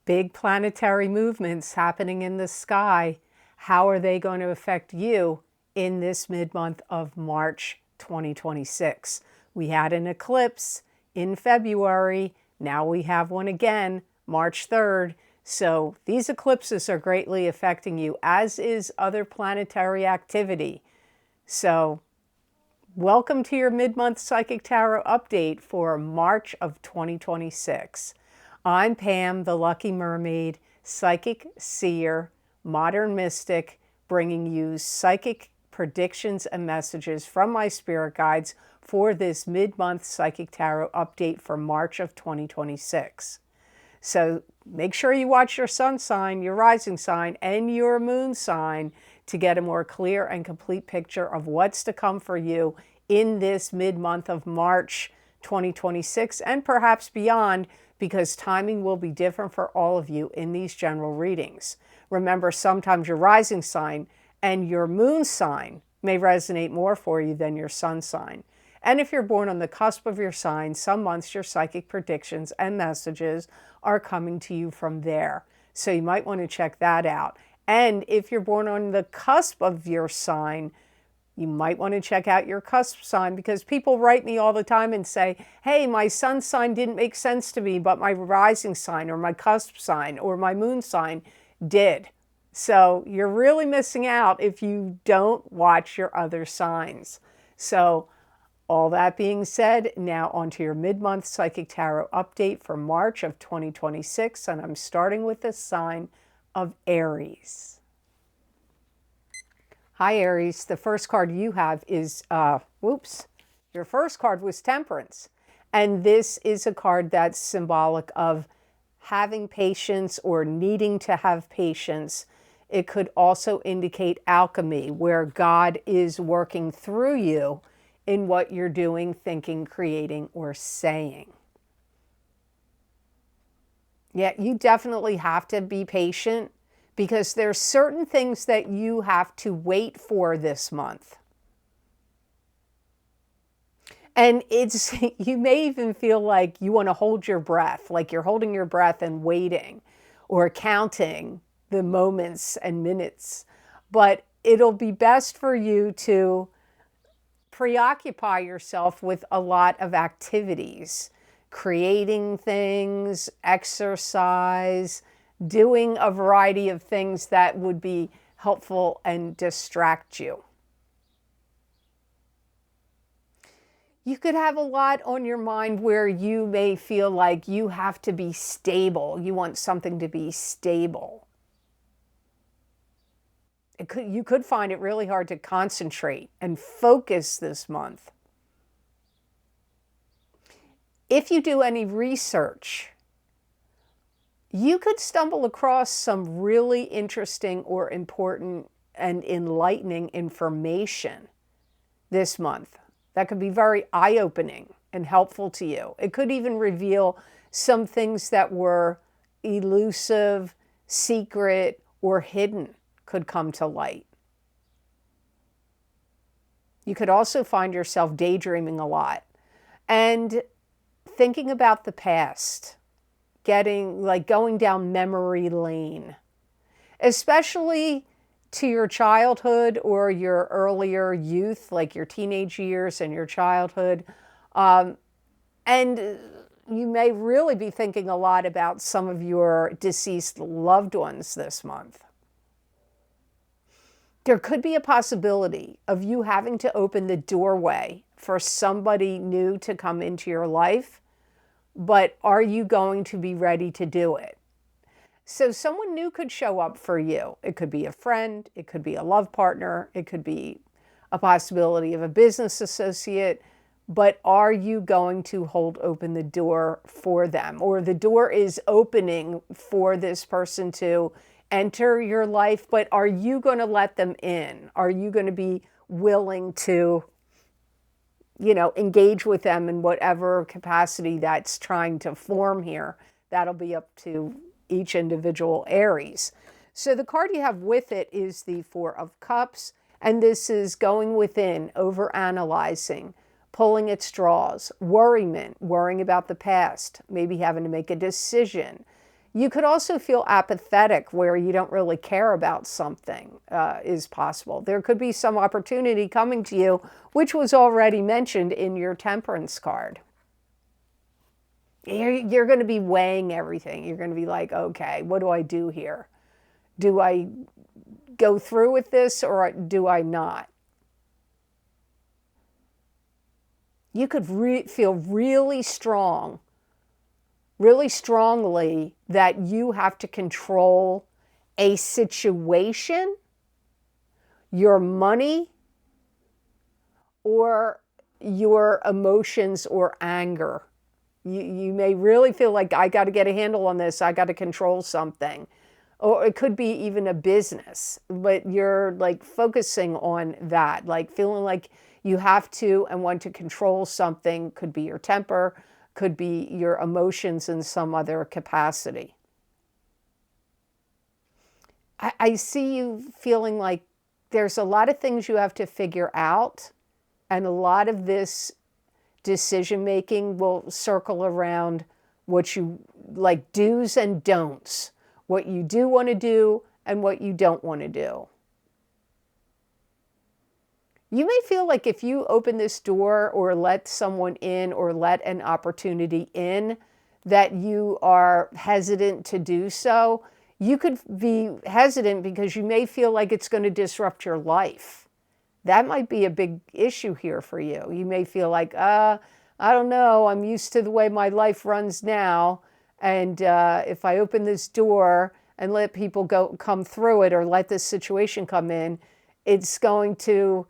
big planetary movements happening in the sky. How are they going to affect you in this mid-month of March 2026? We had an eclipse in February. Now we have one again, March 3rd. So these eclipses are greatly affecting you, as is other planetary activity. So welcome to your mid-month Psychic Tarot update for March of 2026. I'm Pam, the Lucky Mermaid, psychic seer, modern mystic, bringing you psychic predictions and messages from my spirit guides for this mid-month Psychic Tarot update for March of 2026. So make sure you watch your sun sign, your rising sign, and your moon sign to get a more clear and complete picture of what's to come for you in this mid-month of March 2026 and perhaps beyond, because timing will be different for all of you in these general readings. Remember, sometimes your rising sign and your moon sign may resonate more for you than your sun sign. And if you're born on the cusp of your sign, some months your psychic predictions and messages are coming to you from there. So you might want to check that out. And if you're born on the cusp of your sign, you might want to check out your cusp sign, because people write me all the time and say, hey, my sun sign didn't make sense to me, but my rising sign or my cusp sign or my moon sign did. So you're really missing out if you don't watch your other signs. So all that being said, now onto your mid-month Psychic Tarot update for March of 2026, and I'm starting with the sign of Aries. Hi, Aries. The first card you have is, your first card was Temperance. And this is a card that's symbolic of having patience or needing to have patience. It could also indicate alchemy, where God is working through you in what you're doing, thinking, creating, or saying. Yeah, you definitely have to be patient, because there's certain things that you have to wait for this month. And you may even feel like you want to hold your breath, like you're holding your breath and waiting or counting the moments and minutes. But it'll be best for you to preoccupy yourself with a lot of activities, creating things, exercise, doing a variety of things that would be helpful and distract you. You could have a lot on your mind where you may feel like you have to be stable. You want something to be stable. You could find it really hard to concentrate and focus this month. If you do any research, you could stumble across some really interesting or important and enlightening information this month that could be very eye-opening and helpful to you. It could even reveal some things that were elusive, secret, or hidden could come to light. You could also find yourself daydreaming a lot and thinking about the past, going down memory lane, especially to your childhood or your earlier youth, like your teenage years and your childhood. And you may really be thinking a lot about some of your deceased loved ones this month. There could be a possibility of you having to open the doorway for somebody new to come into your life, but are you going to be ready to do it? So someone new could show up for you. It could be a friend, it could be a love partner, it could be a possibility of a business associate, but are you going to hold open the door for them? Or the door is opening for this person to enter your life, but are you going to let them in? Are you going to be willing to, engage with them in whatever capacity that's trying to form here? That'll be up to each individual Aries. So the card you have with it is the Four of Cups, and this is going within, overanalyzing, pulling at straws, worrying about the past, maybe having to make a decision. You could also feel apathetic, where you don't really care about something, is possible. There could be some opportunity coming to you, which was already mentioned in your Temperance card. You're going to be weighing everything. You're going to be like, okay, what do I do here? Do I go through with this or do I not? You could feel really strongly that you have to control a situation, your money, or your emotions or anger. You may really feel like, I got to get a handle on this. I got to control something. Or it could be even a business, but you're like focusing on that, like feeling like you have to and want to control something. Could be your temper, could be your emotions in some other capacity. I see you feeling like there's a lot of things you have to figure out, and a lot of this decision making will circle around what you like, do's and don'ts, what you do want to do and what you don't want to do. You may feel like if you open this door or let someone in or let an opportunity in, that you are hesitant to do so. You could be hesitant because you may feel like it's going to disrupt your life. That might be a big issue here for you. You may feel like, I don't know, I'm used to the way my life runs now. And if I open this door and let people come through it, or let this situation come in, it's going to,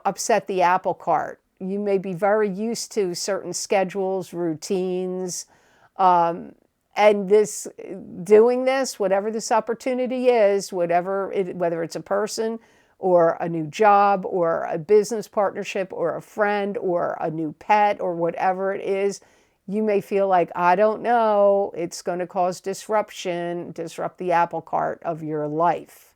upset the apple cart. You may be very used to certain schedules, routines, and doing this, whatever this opportunity is, whether it's a person or a new job or a business partnership or a friend or a new pet or whatever it is, you may feel like, I don't know, it's going to cause disruption, disrupt the apple cart of your life.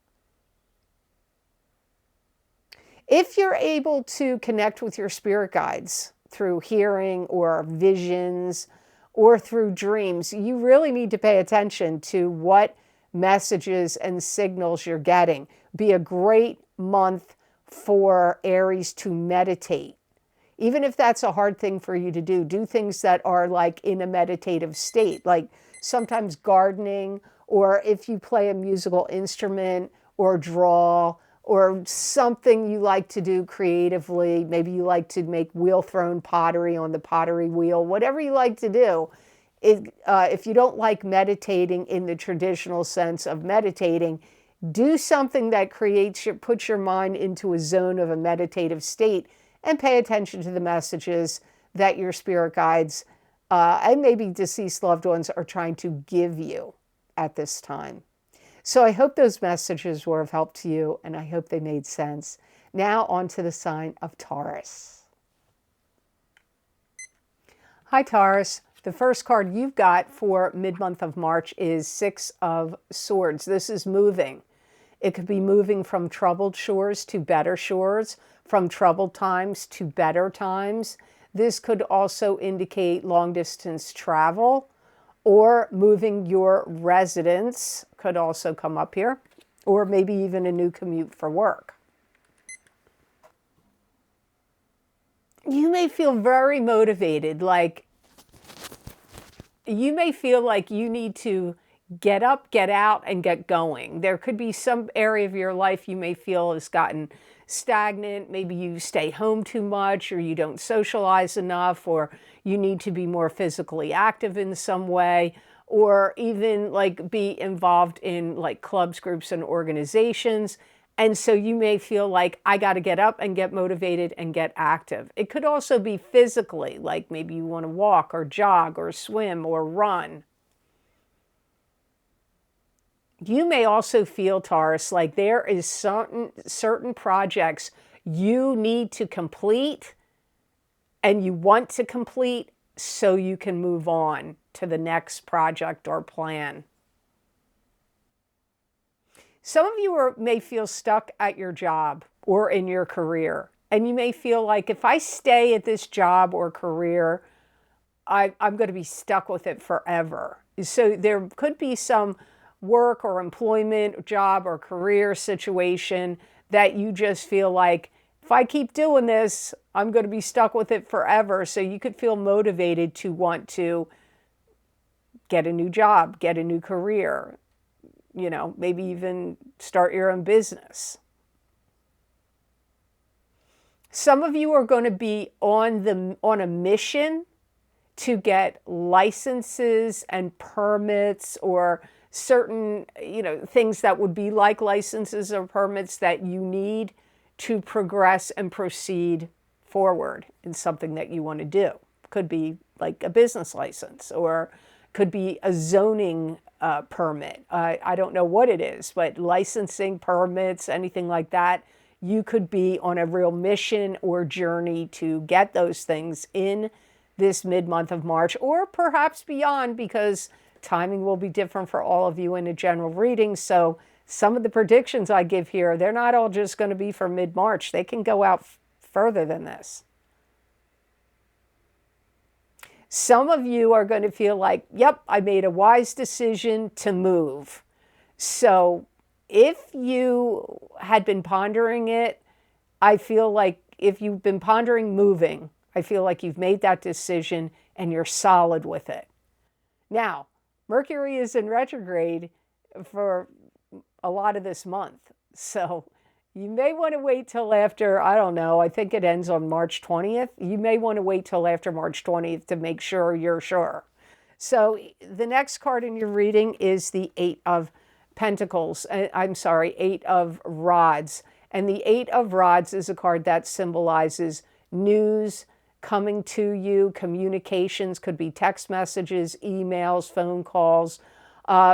If you're able to connect with your spirit guides through hearing or visions or through dreams, you really need to pay attention to what messages and signals you're getting. Be a great month for Aries to meditate. Even if that's a hard thing for you to do, do things that are like in a meditative state, like sometimes gardening, or if you play a musical instrument or draw, or something you like to do creatively. Maybe you like to make wheel-thrown pottery on the pottery wheel, whatever you like to do. If you don't like meditating in the traditional sense of meditating, do something that puts your mind into a zone of a meditative state, and pay attention to the messages that your spirit guides and maybe deceased loved ones are trying to give you at this time. So I hope those messages were of help to you, and I hope they made sense. Now on to the sign of Taurus. Hi, Taurus. The first card you've got for mid-month of March is Six of Swords. This is moving. It could be moving from troubled shores to better shores, from troubled times to better times. This could also indicate long-distance travel, or moving your residence could also come up here, or maybe even a new commute for work. You may feel very motivated, like you may feel like you need to get up, get out, and get going. There could be some area of your life you may feel has gotten stagnant. Maybe you stay home too much, or you don't socialize enough, or you need to be more physically active in some way, or even like be involved in like clubs, groups, and organizations. And so you may feel like, I got to get up and get motivated and get active. It could also be physically, like maybe you want to walk or jog or swim or run. You may also feel, Taurus, like there is certain projects you need to complete and you want to complete so you can move on to the next project or plan. Some of you may feel stuck at your job or in your career, and you may feel like, if I stay at this job or career, I'm going to be stuck with it forever. So there could be some work or employment, job or career situation that you just feel like, if I keep doing this, I'm going to be stuck with it forever. So you could feel motivated to want to get a new job, get a new career, maybe even start your own business. Some of you are going to be on a mission to get licenses and permits, or certain, things that would be like licenses or permits that you need to progress and proceed forward in something that you want to do. Could be like a business license, or could be a zoning permit. I don't know what it is, but licensing, permits, anything like that. You could be on a real mission or journey to get those things in this mid-month of March, or perhaps beyond, because timing will be different for all of you in a general reading. So some of the predictions I give here, they're not all just going to be for mid-March. They can go out further than this. Some of you are going to feel like, yep, I made a wise decision to move. So if you had been pondering it, I feel like if you've been pondering moving, I feel like you've made that decision and you're solid with it. Now, Mercury is in retrograde for a lot of this month. So you may want to wait till after, I don't know, I think it ends on March 20th. You may want to wait till after March 20th to make sure you're sure. So the next card in your reading is the Eight of Pentacles. Eight of Rods. And the Eight of Rods is a card that symbolizes news coming to you, communications, could be text messages, emails, phone calls.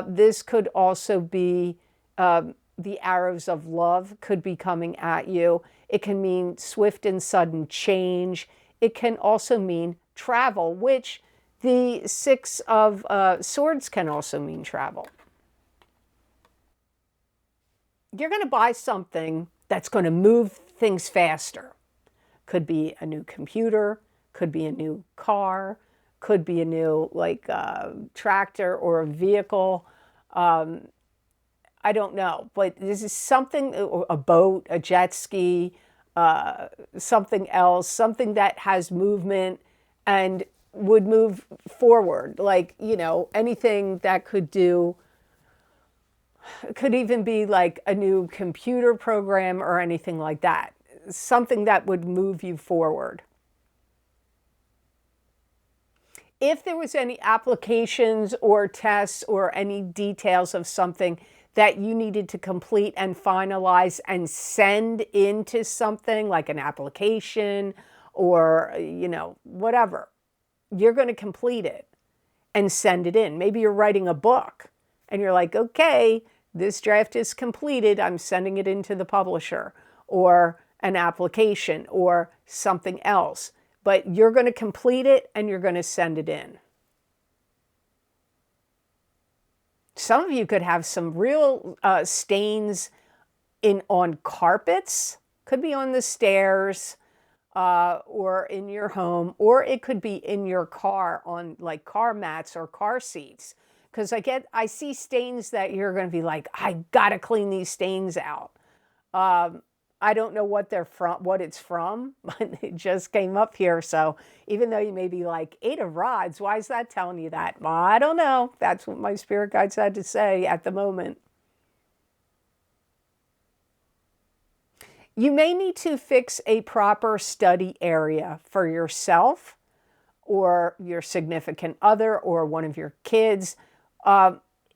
This could also be the arrows of love could be coming at you. It can mean swift and sudden change. It can also mean travel, which the Six of Swords can also mean travel. You're going to buy something that's going to move things faster. Could be a new computer, could be a new car, could be a new tractor or a vehicle. I don't know, but this is something, a boat, a jet ski, something else, something that has movement and would move forward. Anything that could do, could even be like a new computer program or anything like that. Something that would move you forward. If there was any applications or tests or any details of something that you needed to complete and finalize and send into something like an application or, whatever, you're going to complete it and send it in. Maybe you're writing a book and you're like, okay, this draft is completed. I'm sending it into the publisher, or an application or something else. But you're going to complete it and you're going to send it in. Some of you could have some real stains on carpets. Could be on the stairs or in your home, or it could be in your car on like car mats or car seats. Because I see stains that you're going to be like, I got to clean these stains out. I don't know what they're from, what it's from, but it just came up here. So even though you may be like, Eight of Rods, why is that telling you that? Well, I don't know. That's what my spirit guides had to say at the moment. You may need to fix a proper study area for yourself or your significant other or one of your kids.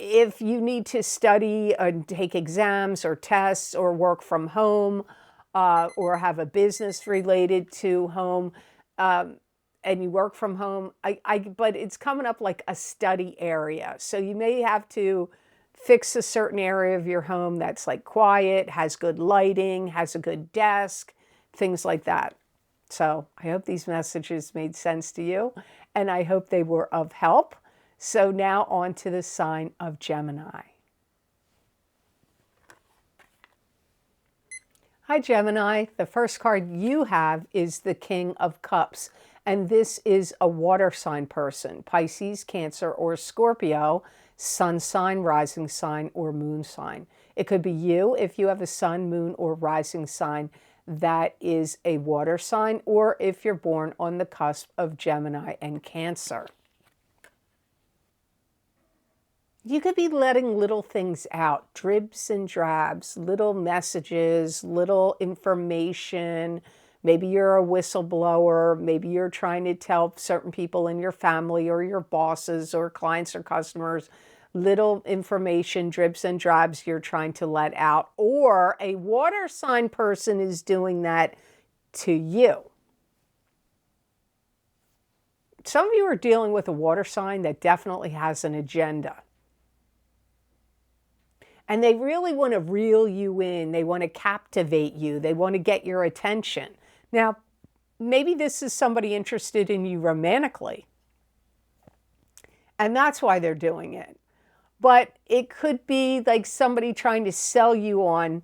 If you need to study and take exams or tests or work from home or have a business related to home and you work from home, but it's coming up like a study area. So you may have to fix a certain area of your home that's like quiet, has good lighting, has a good desk, things like that. So I hope these messages made sense to you and I hope they were of help. So now on to the sign of Gemini. Hi, Gemini. The first card you have is the King of Cups. And this is a water sign person, Pisces, Cancer, or Scorpio, sun sign, rising sign, or moon sign. It could be you if you have a sun, moon, or rising sign that is a water sign, or if you're born on the cusp of Gemini and Cancer. You could be letting little things out, dribs and drabs, little messages, little information. Maybe you're a whistleblower. Maybe you're trying to tell certain people in your family or your bosses or clients or customers little information, dribs and drabs you're trying to let out. Or a water sign person is doing that to you. Some of you are dealing with a water sign that definitely has an agenda. And they really want to reel you in. They want to captivate you. They want to get your attention. Now, maybe this is somebody interested in you romantically. And that's why they're doing it. But it could be like somebody trying to sell you on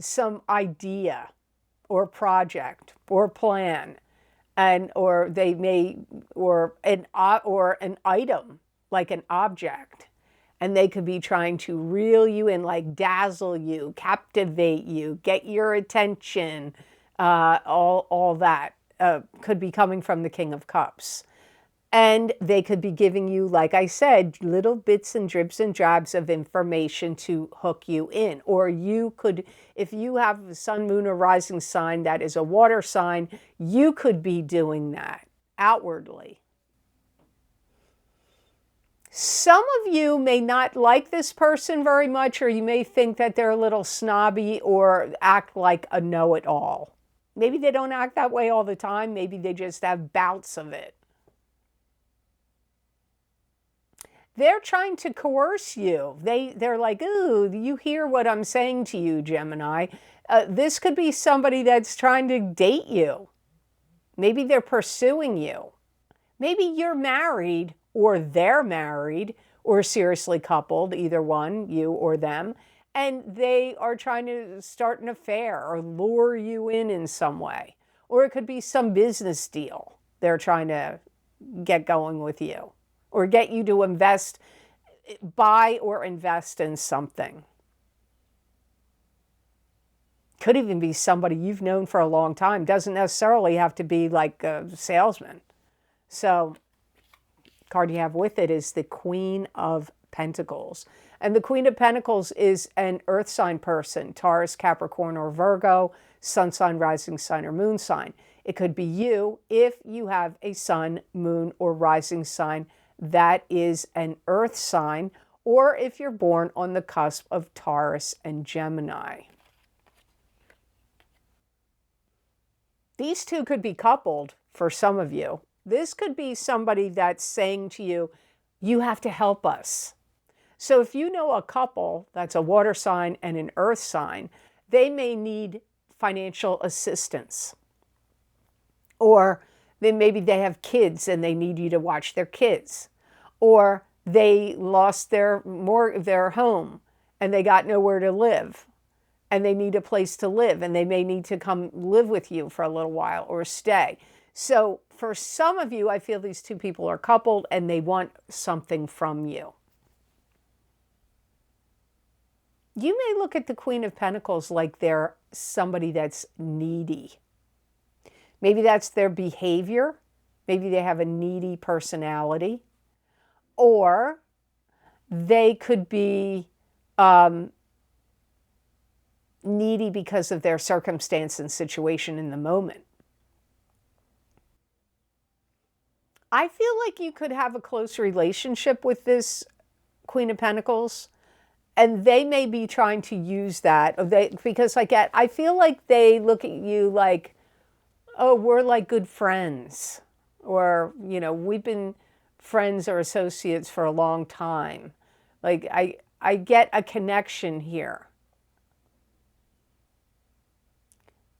some idea or project or plan. Or they may, or an item, like an object. And they could be trying to reel you in, like dazzle you, captivate you, get your attention, all that could be coming from the King of Cups. And they could be giving you, like I said, little bits and dribs and drabs of information to hook you in. Or you could, if you have a sun, moon, or rising sign that is a water sign, you could be doing that outwardly. Some of you may not like this person very much, or you may think that they're a little snobby or act like a know-it-all. Maybe they don't act that way all the time. Maybe they just have bouts of it. They're trying to coerce you. They're like, ooh, you hear what I'm saying to you, Gemini. This could be somebody that's trying to date you. Maybe they're pursuing you. Maybe you're married, or they're married, or seriously coupled, either one, you or them, and they are trying to start an affair or lure you in some way. Or it could be some business deal they're trying to get going with you, or get you to buy or invest in something. Could even be somebody you've known for a long time. Doesn't necessarily have to be like a salesman. So, card you have with it is the Queen of Pentacles. And the Queen of Pentacles is an earth sign person, Taurus, Capricorn, or Virgo, sun sign, rising sign, or moon sign. It could be you if you have a sun, moon, or rising sign that is an earth sign, or if you're born on the cusp of Taurus and Gemini. These two could be coupled for some of you. This could be somebody that's saying to you, you have to help us. So if you know a couple that's a water sign and an earth sign, they may need financial assistance. Or then maybe they have kids and they need you to watch their kids. Or they lost their home and they got nowhere to live. And they need a place to live, and they may need to come live with you for a little while or stay. So for some of you, I feel these two people are coupled and they want something from you. You may look at the Queen of Pentacles like they're somebody that's needy. Maybe that's their behavior. Maybe they have a needy personality. Or they could be needy because of their circumstance and situation in the moment. I feel like you could have a close relationship with this Queen of Pentacles, and they may be trying to use that. Because I feel like they look at you like, oh, we're like good friends. Or, we've been friends or associates for a long time. Like, I get a connection here.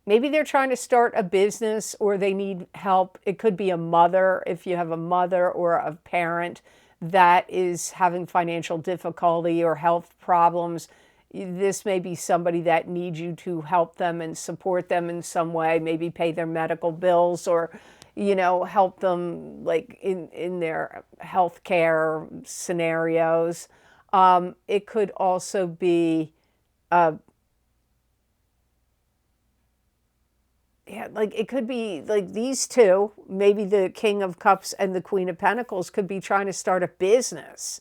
Maybe they're trying to start a business or they need help. It could be a mother, if you have a mother or a parent that is having financial difficulty or health problems. This may be somebody that needs you to help them and support them in some way, maybe pay their medical bills or, help them like in their healthcare scenarios. It could also be, yeah, like it could be like these two, maybe the King of Cups and the Queen of Pentacles could be trying to start a business,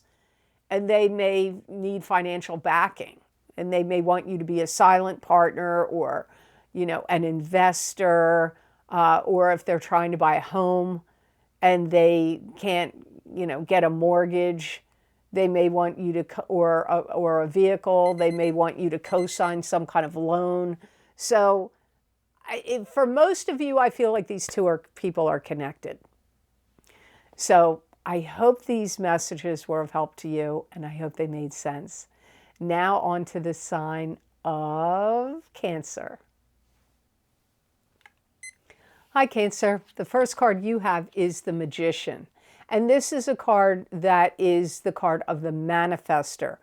and they may need financial backing, and they may want you to be a silent partner or, an investor, or if they're trying to buy a home and they can't, get a mortgage, they may want you to, or a vehicle, they may want you to co-sign some kind of loan. So for most of you, I feel like these two people are connected. So I hope these messages were of help to you, and I hope they made sense. Now on to the sign of Cancer. Hi, Cancer. The first card you have is the Magician. And this is a card that is the card of the manifester.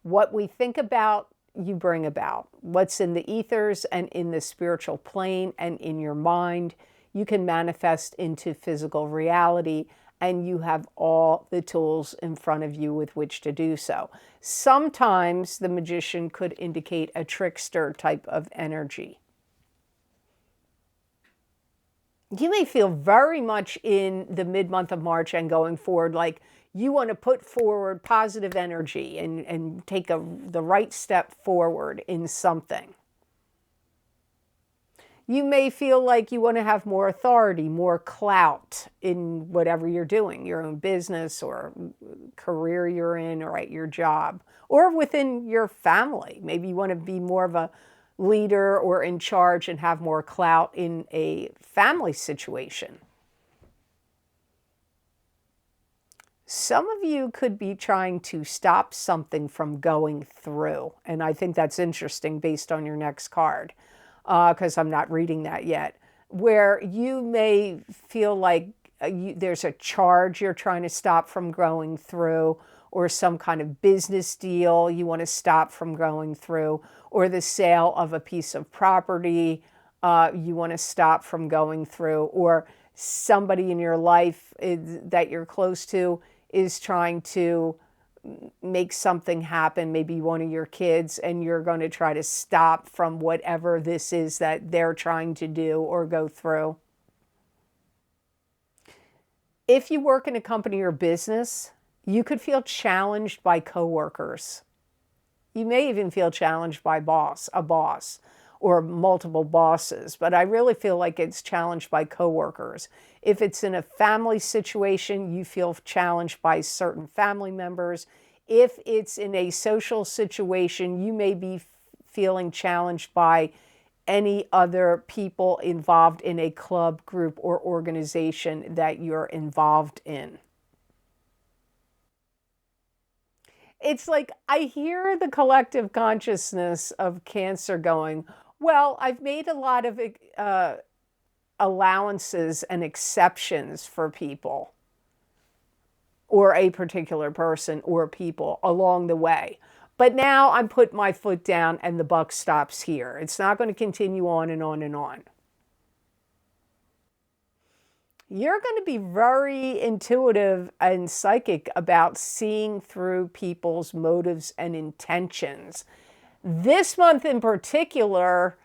What we think about, you bring about. What's in the ethers and in the spiritual plane and in your mind, you can manifest into physical reality, and you have all the tools in front of you with which to do so. Sometimes the Magician could indicate a trickster type of energy. You may feel very much in the mid-month of March and going forward like you want to put forward positive energy and take the right step forward in something. You may feel like you want to have more authority, more clout in whatever you're doing, your own business or career you're in or at your job or within your family. Maybe you want to be more of a leader or in charge and have more clout in a family situation. Some of you could be trying to stop something from going through. And I think that's interesting based on your next card, because I'm not reading that yet, where you may feel like there's a charge you're trying to stop from going through, or some kind of business deal you want to stop from going through, or the sale of a piece of property you want to stop from going through, or somebody in your life that you're close to is trying to make something happen, maybe one of your kids, and you're going to try to stop from whatever this is that they're trying to do or go through. If you work in a company or business, you could feel challenged by coworkers. You may even feel challenged by a boss, or multiple bosses, but I really feel like it's challenged by coworkers. If it's in a family situation, you feel challenged by certain family members. If it's in a social situation, you may be feeling challenged by any other people involved in a club, group, or organization that you're involved in. It's like I hear the collective consciousness of Cancer going, well, I've made a lot of allowances and exceptions for people or a particular person or people along the way. But now I'm putting my foot down and the buck stops here. It's not going to continue on and on and on. You're going to be very intuitive and psychic about seeing through people's motives and intentions. This month in particular,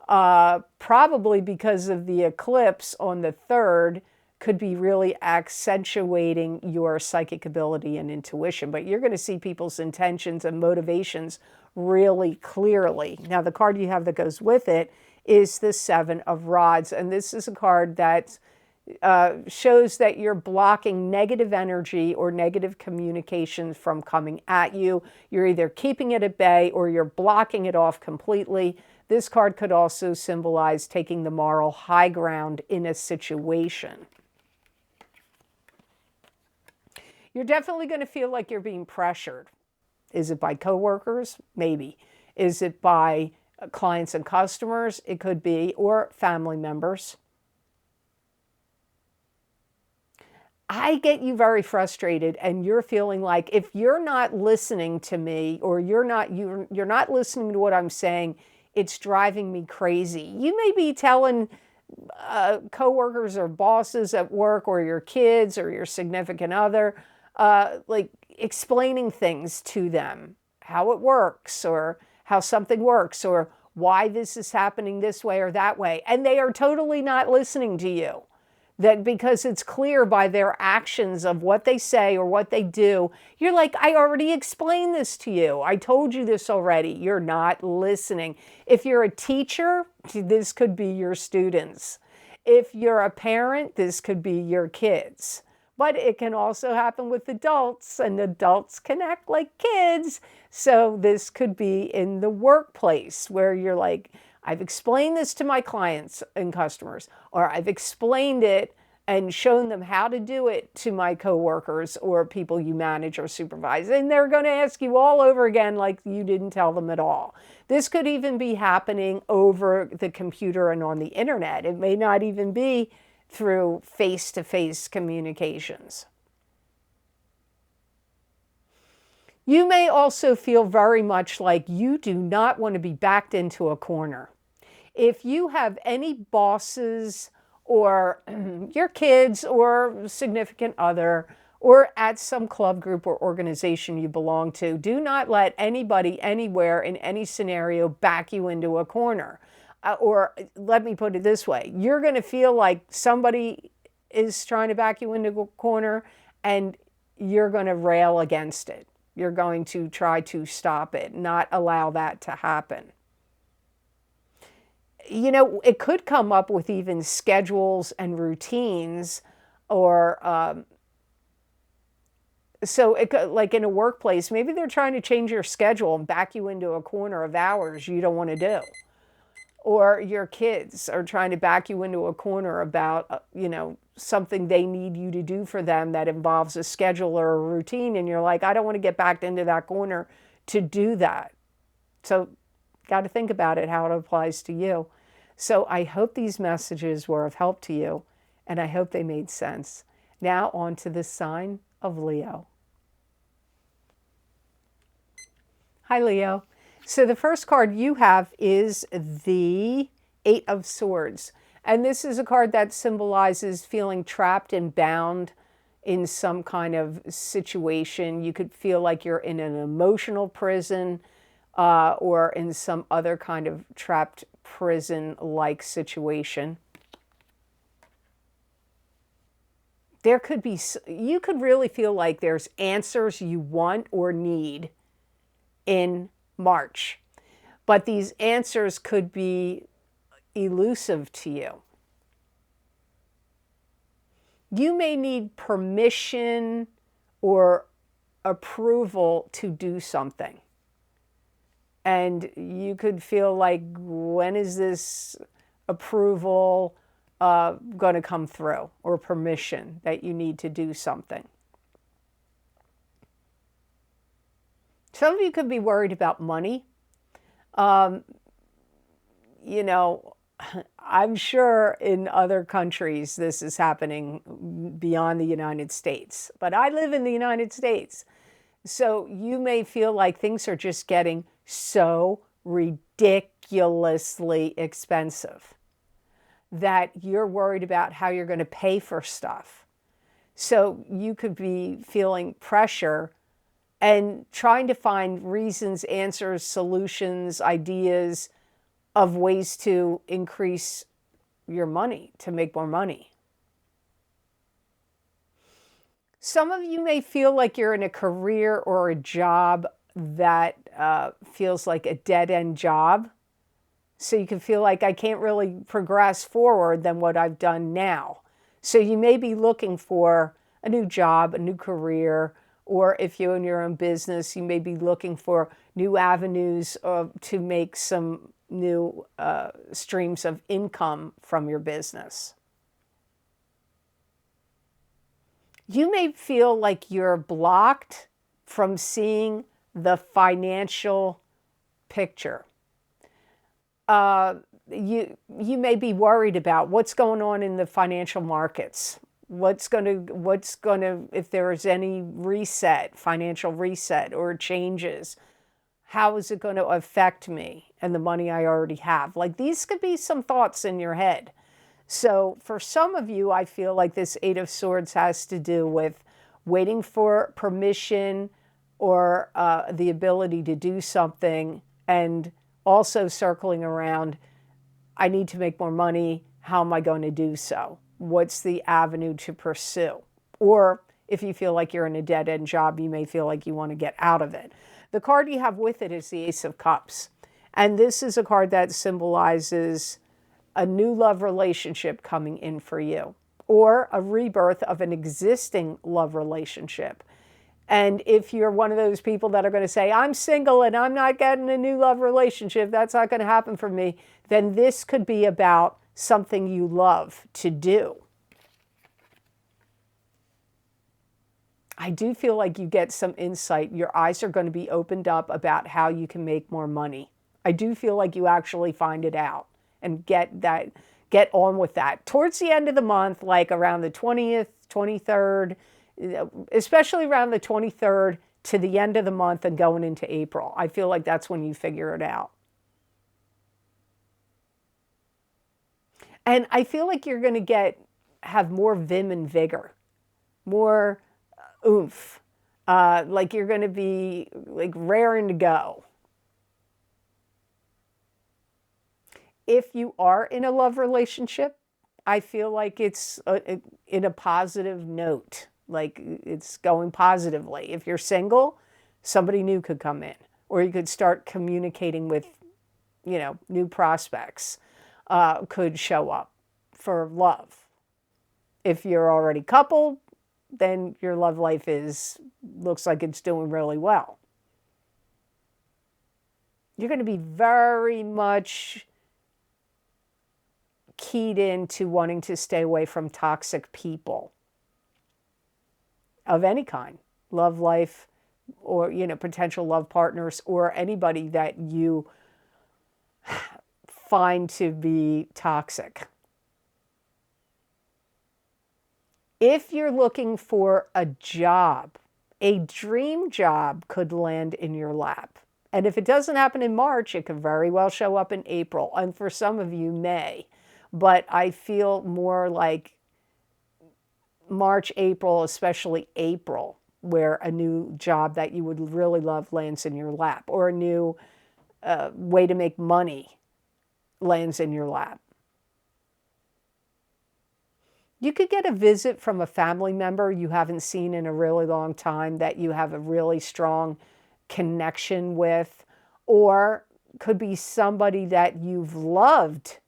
probably because of the eclipse on the 3rd, could be really accentuating your psychic ability and intuition. But you're going to see people's intentions and motivations really clearly. Now, the card you have that goes with it is the 7 of Rods. And this is a card that shows that you're blocking negative energy or negative communications from coming at you. You're either keeping it at bay or you're blocking it off completely. This card could also symbolize taking the moral high ground in a situation. You're definitely going to feel like you're being pressured. Is it by coworkers? Maybe. Is it by clients and customers? It could be, or family members. I get you very frustrated, and you're feeling like if you're not listening to me or you're not listening to what I'm saying, it's driving me crazy. You may be telling coworkers or bosses at work, or your kids or your significant other, like explaining things to them, how it works or how something works or why this is happening this way or that way. And they are totally not listening to you. That because it's clear by their actions of what they say or what they do, you're like, I already explained this to you. I told you this already. You're not listening. If you're a teacher, this could be your students. If you're a parent, this could be your kids. But it can also happen with adults, and adults can act like kids. So this could be in the workplace where you're like, I've explained this to my clients and customers, or I've explained it and shown them how to do it to my coworkers or people you manage or supervise. And they're going to ask you all over again like you didn't tell them at all. This could even be happening over the computer and on the internet. It may not even be through face-to-face communications. You may also feel very much like you do not want to be backed into a corner. If you have any bosses or your kids or significant other or at some club group or organization you belong to, do not let anybody anywhere in any scenario back you into a corner. Or let me put it this way, you're going to feel like somebody is trying to back you into a corner and you're going to rail against it. You're going to try to stop it, not allow that to happen. You know, it could come up with even schedules and routines, or so it could, like in a workplace, maybe they're trying to change your schedule and back you into a corner of hours you don't want to do. Or your kids are trying to back you into a corner about, something they need you to do for them that involves a schedule or a routine. And you're like, I don't want to get backed into that corner to do that. So got to think about it, how it applies to you. So I hope these messages were of help to you, and I hope they made sense. Now on to the sign of Leo. Hi, Leo. So the first card you have is the Eight of Swords. And this is a card that symbolizes feeling trapped and bound in some kind of situation. You could feel like you're in an emotional prison or in some other kind of trapped prison-like situation. There could be, you could really feel like there's answers you want or need in March, but these answers could be elusive to you. You may need permission or approval to do something. And you could feel like, when is this approval going to come through, or permission that you need to do something? Some of you could be worried about money. I'm sure in other countries this is happening beyond the United States, but I live in the United States. So you may feel like things are just getting so ridiculously expensive that you're worried about how you're going to pay for stuff. So you could be feeling pressure and trying to find reasons, answers, solutions, ideas of ways to increase your money, to make more money. Some of you may feel like you're in a career or a job that feels like a dead-end job. So you can feel like, I can't really progress forward than what I've done now. So you may be looking for a new job, a new career, or if you own your own business, you may be looking for new avenues to make some new streams of income from your business. You may feel like you're blocked from seeing the financial picture. You may be worried about what's going on in the financial markets. What's going to, if there is any reset, financial reset or changes, how is it going to affect me and the money I already have? Like, these could be some thoughts in your head. So for some of you, I feel like this Eight of Swords has to do with waiting for permission or the ability to do something, and also circling around, I need to make more money. How am I going to do so? What's the avenue to pursue? Or if you feel like you're in a dead-end job, you may feel like you want to get out of it. The card you have with it is the Ace of Cups. And this is a card that symbolizes a new love relationship coming in for you, or a rebirth of an existing love relationship. And if you're one of those people that are going to say, I'm single and I'm not getting a new love relationship, that's not going to happen for me, then this could be about something you love to do. I do feel like you get some insight. Your eyes are going to be opened up about how you can make more money. I do feel like you actually find it out and get on with that. Towards the end of the month, like around the 20th, 23rd, especially around the 23rd to the end of the month and going into April. I feel like that's when you figure it out. And I feel like you're going to have more vim and vigor, more oomph. Like you're going to be like raring to go. If you are in a love relationship, I feel like it's in a positive note, like it's going positively. If you're single, somebody new could come in, or you could start communicating with, new prospects could show up for love. If you're already coupled, then your love life looks like it's doing really well. You're going to be very much keyed into wanting to stay away from toxic people of any kind, love life, or potential love partners, or anybody that you find to be toxic. If you're looking for a job, a dream job could land in your lap. And if it doesn't happen in March, it could very well show up in April, and for some of you, May. But I feel more like March, April, especially April, where a new job that you would really love lands in your lap, or a new way to make money lands in your lap. You could get a visit from a family member you haven't seen in a really long time that you have a really strong connection with, or could be somebody that you've loved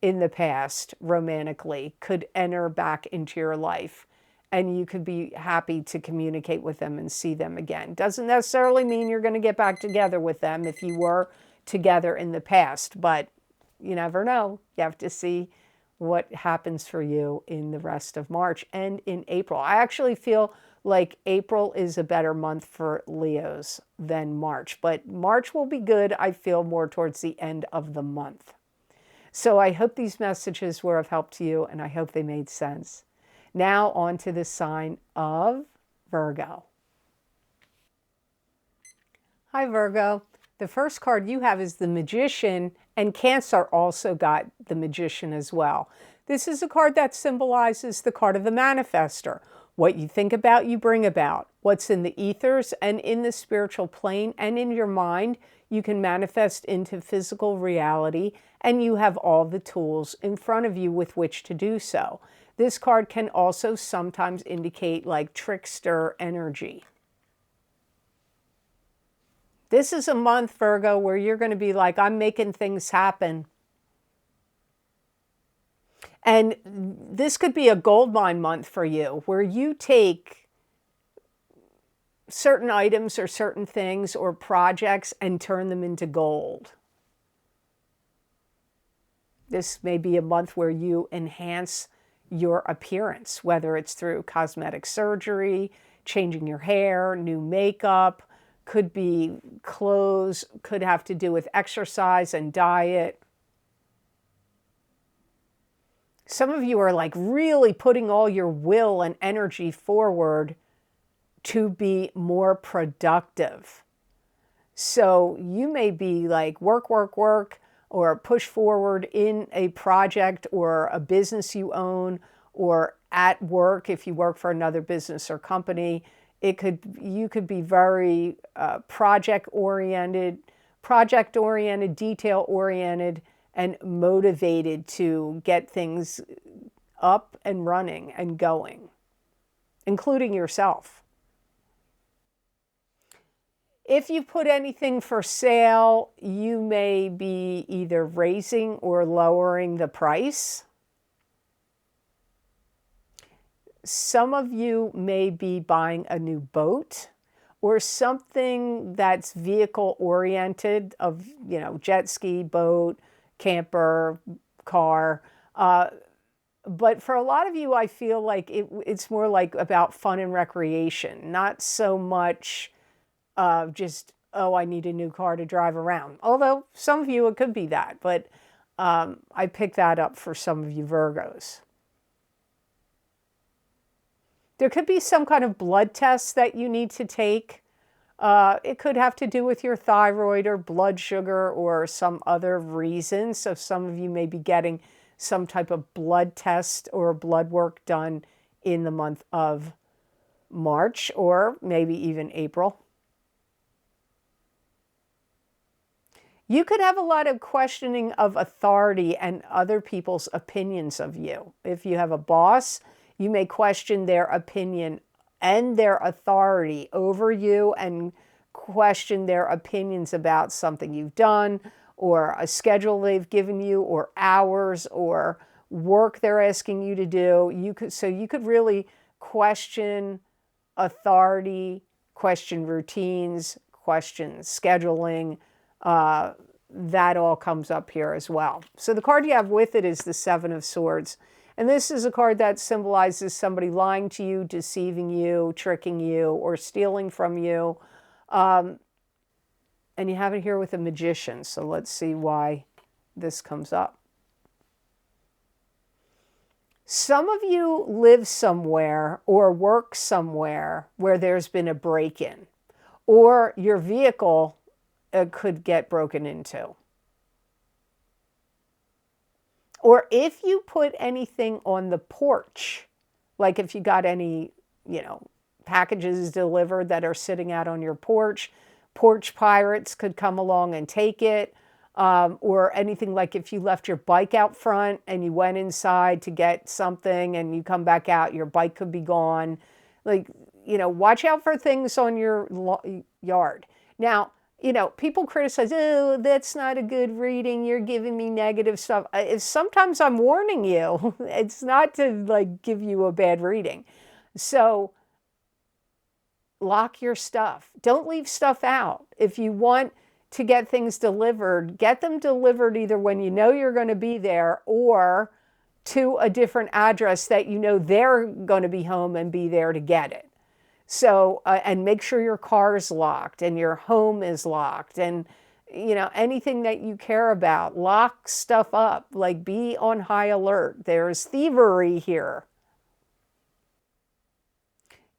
in the past romantically could enter back into your life, and you could be happy to communicate with them and see them again. Doesn't necessarily mean you're going to get back together with them if you were together in the past, but you never know. You have to see what happens for you in the rest of March and in April. I actually feel like April is a better month for Leos than March, but March will be good, I feel, more towards the end of the month. So I hope these messages were of help to you, and I hope they made sense. Now on to the sign of Virgo. Hi, Virgo. The first card you have is the Magician, and Cancer also got the Magician as well. This is a card that symbolizes the card of the manifester. What you think about, you bring about. What's in the ethers and in the spiritual plane and in your mind, you can manifest into physical reality, and you have all the tools in front of you with which to do so. This card can also sometimes indicate like trickster energy. This is a month, Virgo, where you're going to be like, I'm making things happen. And this could be a gold mine month for you, where you take certain items or certain things or projects and turn them into gold. This may be a month where you enhance your appearance, whether it's through cosmetic surgery, changing your hair, new makeup, could be clothes, could have to do with exercise and diet. Some of you are like really putting all your will and energy forward to be more productive. So you may be like work, work, work, or push forward in a project or a business you own, or at work if you work for another business or company. You could be very project oriented, detail oriented, and motivated to get things up and running and going, including yourself. If you put anything for sale, you may be either raising or lowering the price. Some of you may be buying a new boat or something that's vehicle oriented, of, jet ski, boat, camper, car. But for a lot of you, I feel like it's more like about fun and recreation, not so much just, oh, I need a new car to drive around. Although some of you, it could be that, but I picked that up for some of you Virgos. There could be some kind of blood test that you need to take. It could have to do with your thyroid or blood sugar or some other reason. So some of you may be getting some type of blood test or blood work done in the month of March, or maybe even April. You could have a lot of questioning of authority and other people's opinions of you. If you have a boss, you may question their opinion and their authority over you, and question their opinions about something you've done, or a schedule they've given you, or hours, or work they're asking you to do. You could really question authority, question routines, question scheduling. That all comes up here as well. So the card you have with it is the Seven of Swords. And this is a card that symbolizes somebody lying to you, deceiving you, tricking you, or stealing from you. And you have it here with a Magician. So let's see why this comes up. Some of you live somewhere or work somewhere where there's been a break-in, or your vehicle could get broken into. Or if you put anything on the porch, like if you got any, packages delivered that are sitting out on your porch, porch pirates could come along and take it. Or anything like if you left your bike out front and you went inside to get something and you come back out, your bike could be gone. Watch out for things on your yard. Now, people criticize, oh, that's not a good reading. You're giving me negative stuff. Sometimes I'm warning you. It's not to give you a bad reading. So lock your stuff. Don't leave stuff out. If you want to get things delivered, get them delivered either when you know you're going to be there, or to a different address that they're going to be home and be there to get it. So, and make sure your car is locked and your home is locked, and, anything that you care about, lock stuff up, be on high alert. There's thievery here.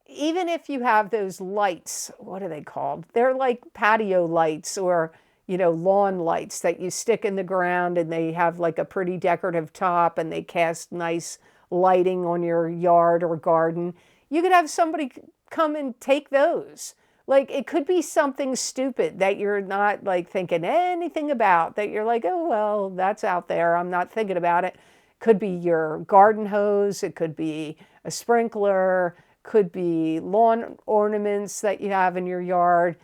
Even if you have those lights, what are they called? They're like patio lights, or, lawn lights that you stick in the ground, and they have a pretty decorative top, and they cast nice lighting on your yard or garden. You could have somebody come and take those. It could be something stupid that you're not thinking anything about, that you're oh, well, that's out there, I'm not thinking about it. Could be your garden hose, it could be a sprinkler, could be lawn ornaments that you have in your yard,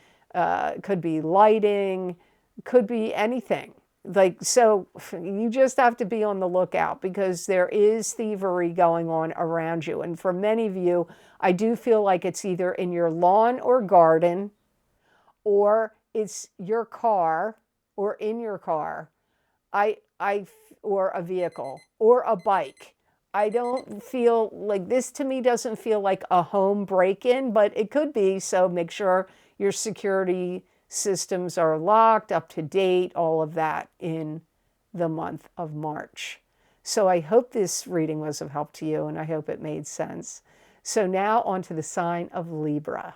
could be lighting, could be anything. So you just have to be on the lookout, because there is thievery going on around you. And for many of you, I do feel like it's either in your lawn or garden, or it's your car, or in your car, or a vehicle, or a bike. I don't feel this, to me, doesn't feel like a home break-in, but it could be. So make sure your security systems are locked, up to date, all of that in the month of March. So I hope this reading was of help to you, and I hope it made sense. So now on to the sign of Libra.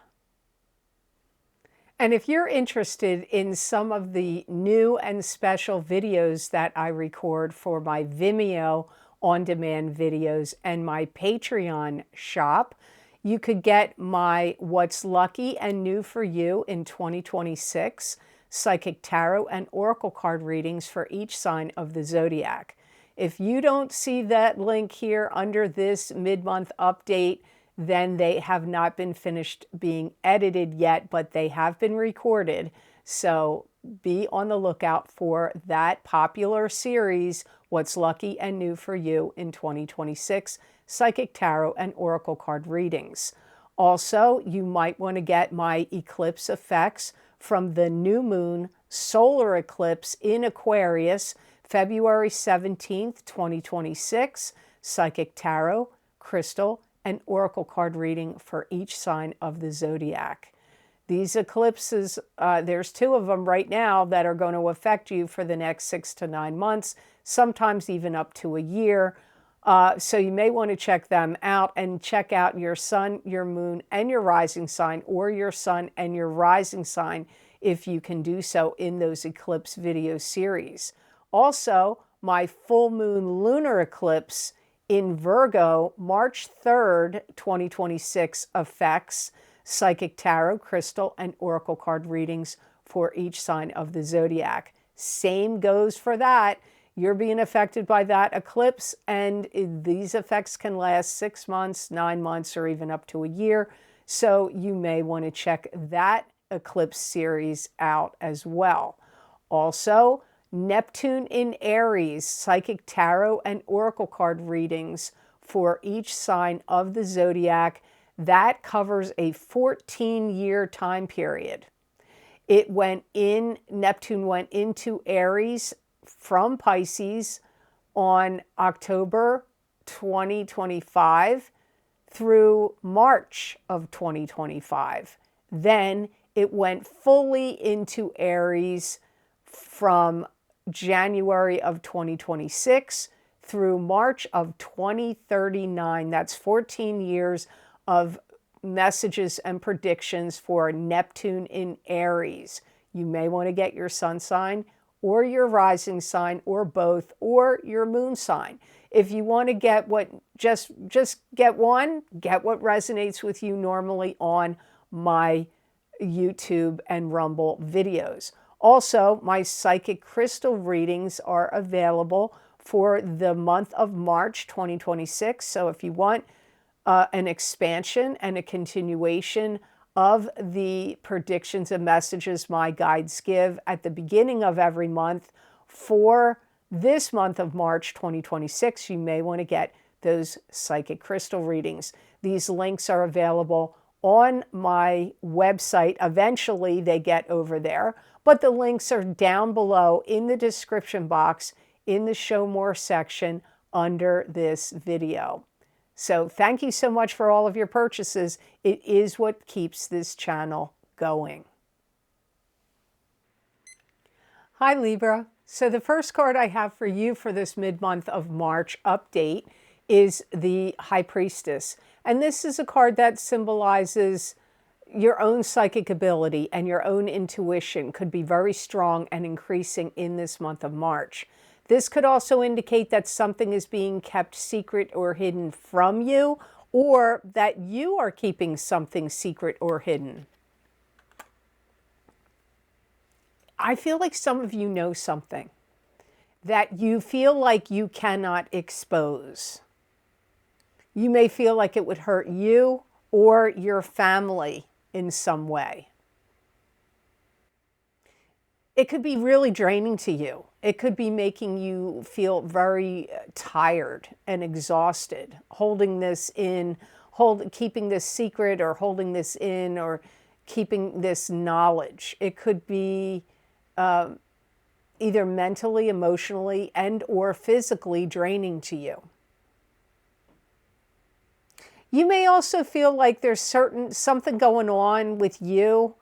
And if you're interested in some of the new and special videos that I record for my Vimeo on-demand videos and my Patreon shop, you could get my What's Lucky and New for You in 2026 Psychic Tarot and Oracle card readings for each sign of the zodiac. If you don't see that link here under this mid-month update, then they have not been finished being edited yet, but they have been recorded. So be on the lookout for that popular series, What's Lucky and New for You in 2026, Psychic Tarot and Oracle card readings. Also, you might want to get my eclipse effects from the new moon solar eclipse in Aquarius, February 17th, 2026, Psychic Tarot, Crystal, and Oracle card reading for each sign of the zodiac. These eclipses, there's 2 of them right now that are going to affect you for the next 6 to 9 months, sometimes even up to a year. So you may want to check them out and check out your sun, your moon, and your rising sign, or your sun and your rising sign if you can do so in those eclipse video series. Also, my full moon lunar eclipse in Virgo, March 3rd, 2026 effects, Psychic Tarot, Crystal, and Oracle card readings for each sign of the zodiac. Same goes for that. You're being affected by that eclipse, and these effects can last 6 months, 9 months, or even up to a year. So you may want to check that eclipse series out as well. Also, Neptune in Aries, Psychic Tarot and Oracle card readings for each sign of the zodiac. That covers a 14-year time period. Neptune went into Aries from Pisces on October 2025 through March of 2025. Then it went fully into Aries from January of 2026 through March of 2039. That's 14 years of messages and predictions for Neptune in Aries. You may want to get your sun sign or your rising sign or both, or your moon sign. If you want to get what, just get one, get what resonates with you normally on my YouTube and Rumble videos. Also, my psychic crystal readings are available for the month of March 2026. So if you want an expansion and a continuation of the predictions and messages my guides give at the beginning of every month for this month of March 2026, you may want to get those psychic crystal readings. These links are available on my website. Eventually they get over there, but the links are down below in the description box in the Show More section under this video. So thank you so much for all of your purchases. It is what keeps this channel going. Hi Libra. So the first card I have for you for this mid-month of March update is the High Priestess. And this is a card that symbolizes your own psychic ability and your own intuition could be very strong and increasing in this month of March. This could also indicate that something is being kept secret or hidden from you, or that you are keeping something secret or hidden. I feel like some of you know something that you feel like you cannot expose. You may feel like it would hurt you or your family in some way. It could be really draining to you. It could be making you feel very tired and exhausted, holding this in, keeping this secret or holding this in or keeping this knowledge. It could be either mentally, emotionally, and or physically draining to you. You may also feel like there's something going on with you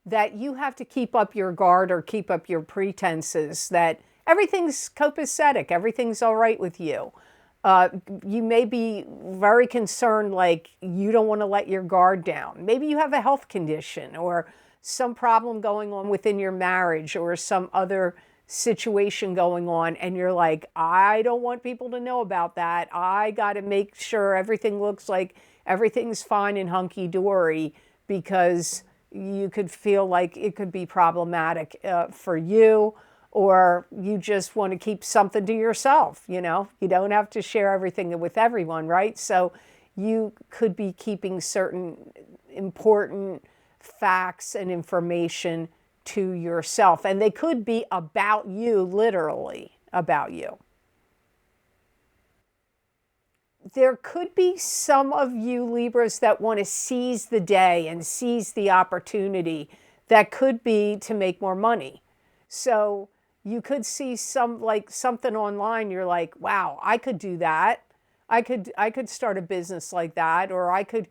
that you have to keep up your guard or keep up your pretenses, that everything's copacetic, everything's all right with you. You may be very concerned, like you don't want to let your guard down. Maybe you have a health condition or some problem going on within your marriage or some other situation going on, and you're like, I don't want people to know about that. I got to make sure everything looks like everything's fine and hunky-dory, because you could feel like it could be problematic for you, or you just want to keep something to yourself. You don't have to share everything with everyone, right? So you could be keeping certain important facts and information to yourself, and they could be about you, literally about you. There could be some of you Libras that want to seize the day and seize the opportunity. That could be to make more money. So you could see something online, you're like, wow, I could do that. I could start a business like that, or I could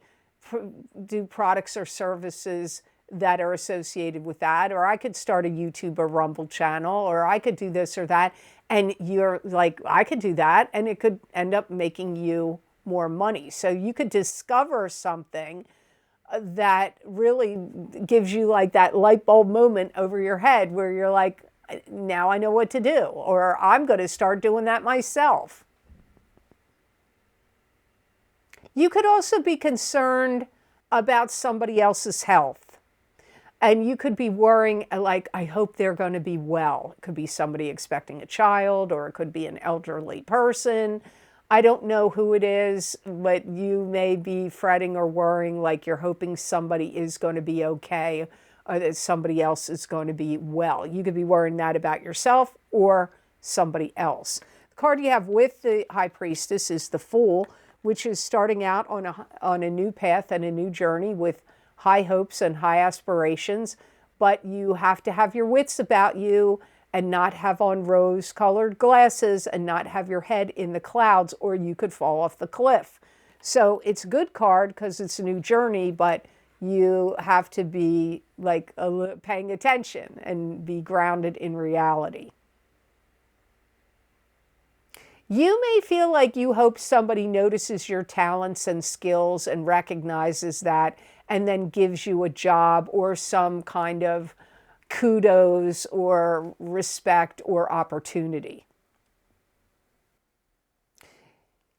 do products or services that are associated with that, or I could start a YouTube or Rumble channel, or I could do this or that. And you're like, I could do that, and it could end up making you more money. So you could discover something that really gives you like that light bulb moment over your head where you're like, now I know what to do, or I'm going to start doing that myself. You could also be concerned about somebody else's health. And you could be worrying, like, I hope they're going to be well. It could be somebody expecting a child, or it could be an elderly person. I don't know who it is, but you may be fretting or worrying like you're hoping somebody is going to be okay, or that somebody else is going to be well. You could be worrying that about yourself or somebody else. The card you have with the High Priestess is the Fool, which is starting out on a new path and a new journey with high hopes and high aspirations, but you have to have your wits about you and not have on rose-colored glasses and not have your head in the clouds, or you could fall off the cliff. So it's a good card because it's a new journey, but you have to be like paying attention and be grounded in reality. You may feel like you hope somebody notices your talents and skills and recognizes that, and then gives you a job or some kind of kudos or respect or opportunity.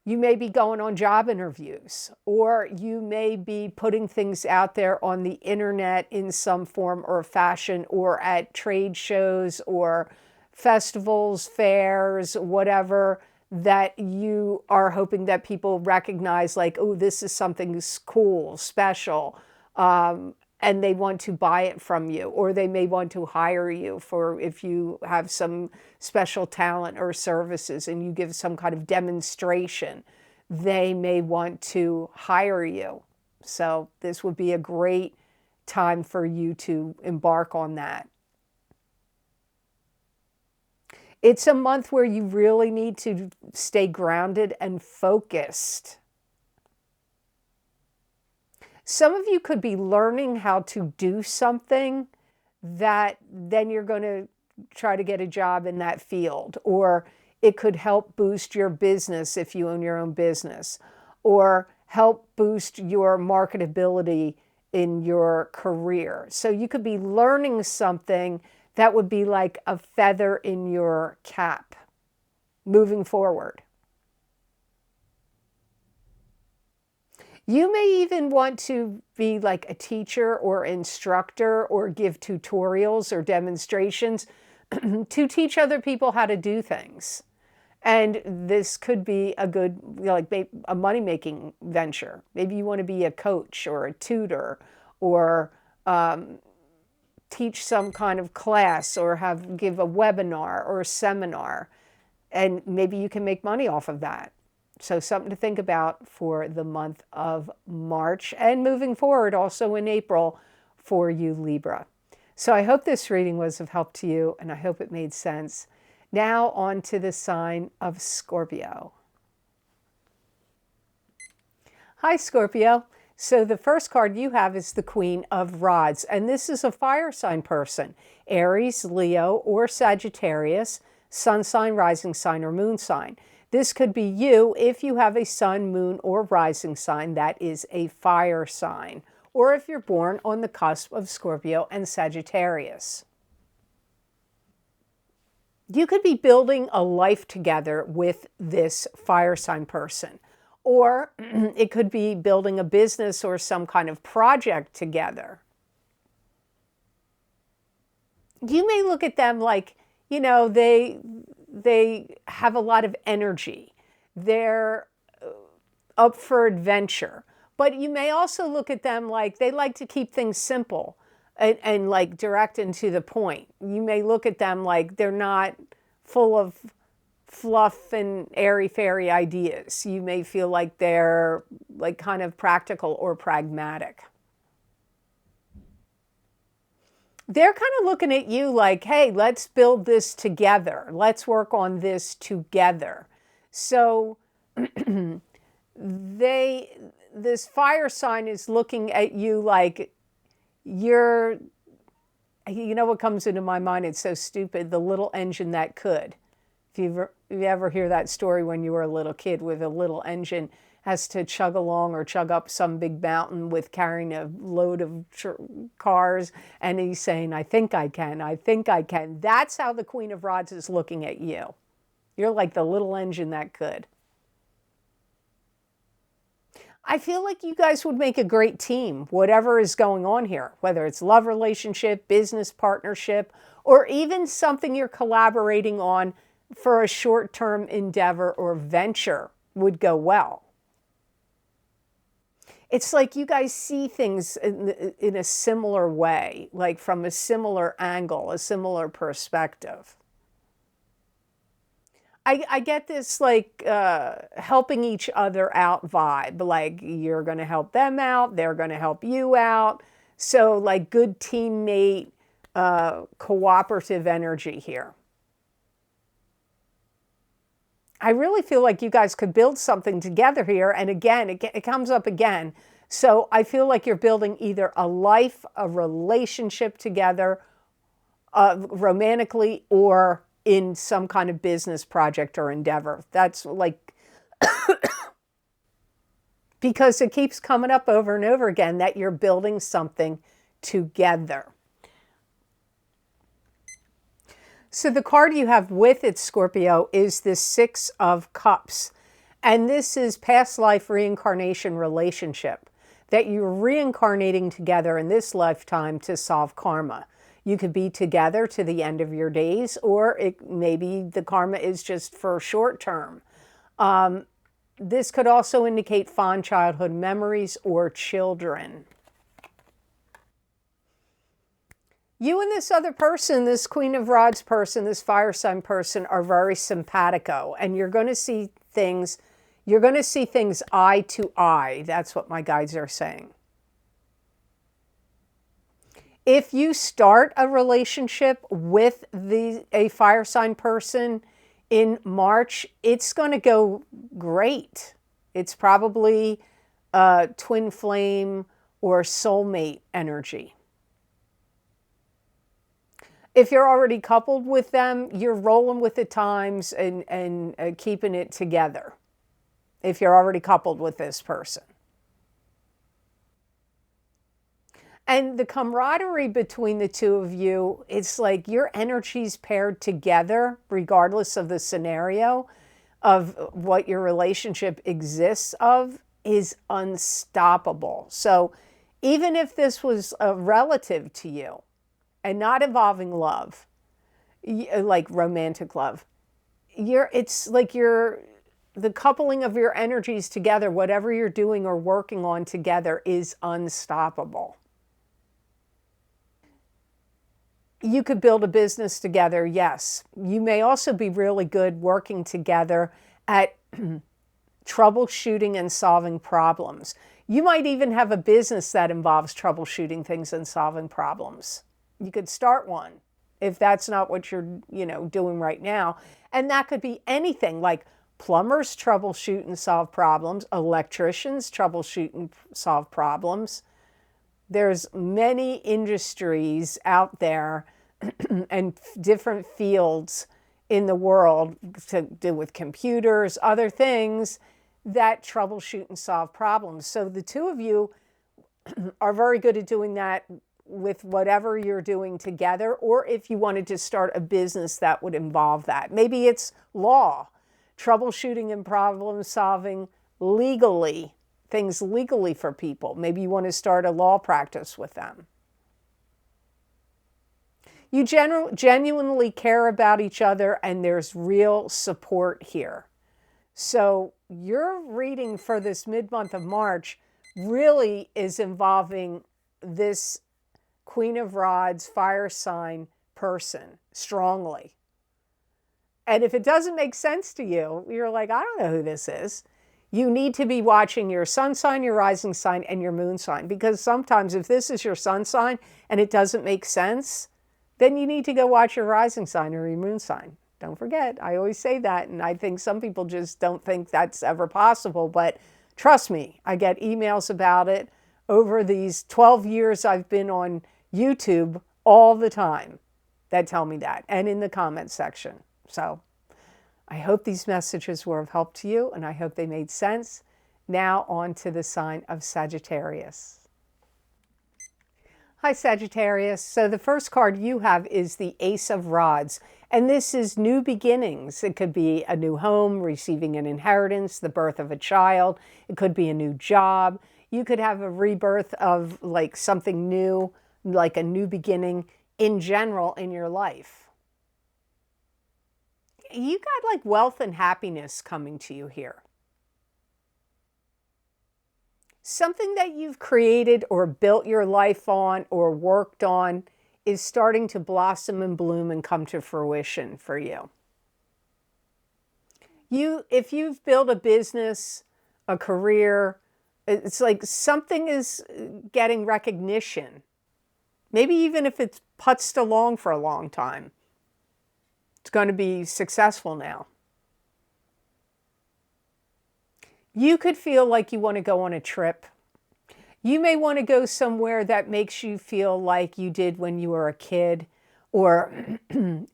You may be going on job interviews, or you may be putting things out there on the internet in some form or fashion, or at trade shows or festivals, fairs, whatever, that you are hoping that people recognize, like, oh, this is something cool, special, and they want to buy it from you, or they may want to hire you for if you have some special talent or services and you give some kind of demonstration, they may want to hire you. So this would be a great time for you to embark on that. It's a month where you really need to stay grounded and focused. Some of you could be learning how to do something that then you're going to try to get a job in that field, or it could help boost your business if you own your own business, or help boost your marketability in your career. So you could be learning something that would be like a feather in your cap moving forward. You may even want to be like a teacher or instructor, or give tutorials or demonstrations to teach other people how to do things. And this could be a good, like a money-making venture. Maybe you want to be a coach or a tutor, or teach some kind of class, or give a webinar or a seminar, and maybe you can make money off of that. So something to think about for the month of March, and moving forward also in April for you Libra. So I hope this reading was of help to you, and I hope it made sense. Now on to the sign of Scorpio. Hi Scorpio. So the first card you have is the Queen of Rods, and this is a fire sign person, Aries, Leo, or Sagittarius, sun sign, rising sign, or moon sign. This could be you if you have a sun, moon, or rising sign that is a fire sign, or if you're born on the cusp of Scorpio and Sagittarius. You could be building a life together with this fire sign person, or it could be building a business or some kind of project together. You may look at them like, you know, they have a lot of energy. They're up for adventure. But you may also look at them like they like to keep things simple and like direct and to the point. You may look at them like they're not full of fluff and airy-fairy ideas. You may feel like they're like kind of practical or pragmatic. They're kind of looking at you like, hey, let's build this together. Let's work on this together. So this fire sign is looking at you like you're, you know what comes into my mind? It's so stupid. The little engine that could. If you ever hear that story when you were a little kid with a little engine has to chug along or chug up some big mountain with carrying a load of cars, and he's saying, I think I can, I think I can. That's how the Queen of Rods is looking at you. You're like the little engine that could. I feel like you guys would make a great team, whatever is going on here, whether it's love relationship, business partnership, or even something you're collaborating on for a short-term endeavor or venture would go well. It's like you guys see things in a similar way, like from a similar angle, a similar perspective. I get this like helping each other out vibe, like you're going to help them out, they're going to help you out. So like good teammate, cooperative energy here. I really feel like you guys could build something together here. And again, it comes up again. So I feel like you're building either a life, a relationship together, romantically, or in some kind of business project or endeavor. That's like, because it keeps coming up over and over again that you're building something together. So the card you have with it, Scorpio, is the Six of Cups. And this is past life reincarnation relationship that you're reincarnating together in this lifetime to solve karma. You could be together to the end of your days, or maybe the karma is just for short term. This could also indicate fond childhood memories or children. You and this other person, this Queen of Rods person, this fire sign person, are very simpatico, and you're going to see things eye to eye. That's what my guides are saying. If you start a relationship with a fire sign person in March, it's going to go great. It's probably twin flame or soulmate energy. If you're already coupled with them, you're rolling with the times and keeping it together. If you're already coupled with this person. And the camaraderie between the two of you, it's like your energies paired together, regardless of the scenario of what your relationship exists of, is unstoppable. So even if this was a relative to you and not involving love, like romantic love, it's like the coupling of your energies together, whatever you're doing or working on together, is unstoppable. You could build a business together, yes. You may also be really good working together at troubleshooting and solving problems. You might even have a business that involves troubleshooting things and solving problems. You could start one if that's not what you're, doing right now. And that could be anything, like plumbers troubleshoot and solve problems, electricians troubleshoot and solve problems. There's many industries out there and different fields in the world to do with computers, other things that troubleshoot and solve problems. So the two of you, are very good at doing that with whatever you're doing together, or if you wanted to start a business that would involve that. Maybe it's law, troubleshooting and problem solving legally, things legally for people. Maybe you want to start a law practice with them. You genuinely care about each other, and there's real support here. So your reading for this mid-month of March really is involving this Queen of Rods, fire sign person strongly. And if it doesn't make sense to you, you're like, I don't know who this is. You need to be watching your sun sign, your rising sign, and your moon sign. Because sometimes if this is your sun sign and it doesn't make sense, then you need to go watch your rising sign or your moon sign. Don't forget, I always say that, and I think some people just don't think that's ever possible, but trust me, I get emails about it over these 12 years I've been on YouTube all the time that tell me that, and in the comment section. So I hope these messages were of help to you, and I hope they made sense. Now on to the sign of Sagittarius. Hi, Sagittarius. So the first card you have is the Ace of Rods, and this is new beginnings. It could be a new home, receiving an inheritance, the birth of a child. It could be a new job. You could have a rebirth of like something new, like a new beginning in general in your life. You got like wealth and happiness coming to you here. Something that you've created or built your life on or worked on is starting to blossom and bloom and come to fruition for you. If you've built a business, a career, it's like something is getting recognition. Maybe even if it's putzed along for a long time, it's going to be successful now. You could feel like you want to go on a trip. You may want to go somewhere that makes you feel like you did when you were a kid, or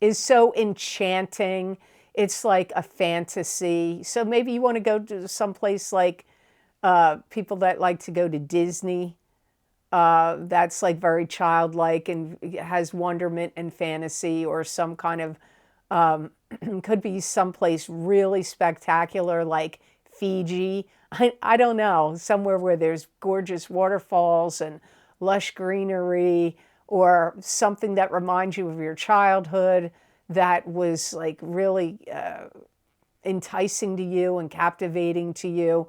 is so enchanting. It's like a fantasy. So maybe you want to go to someplace like people that like to go to Disney. That's like very childlike and has wonderment and fantasy, or some kind of, could be someplace really spectacular like Fiji. I don't know, somewhere where there's gorgeous waterfalls and lush greenery, or something that reminds you of your childhood that was like really enticing to you and captivating to you.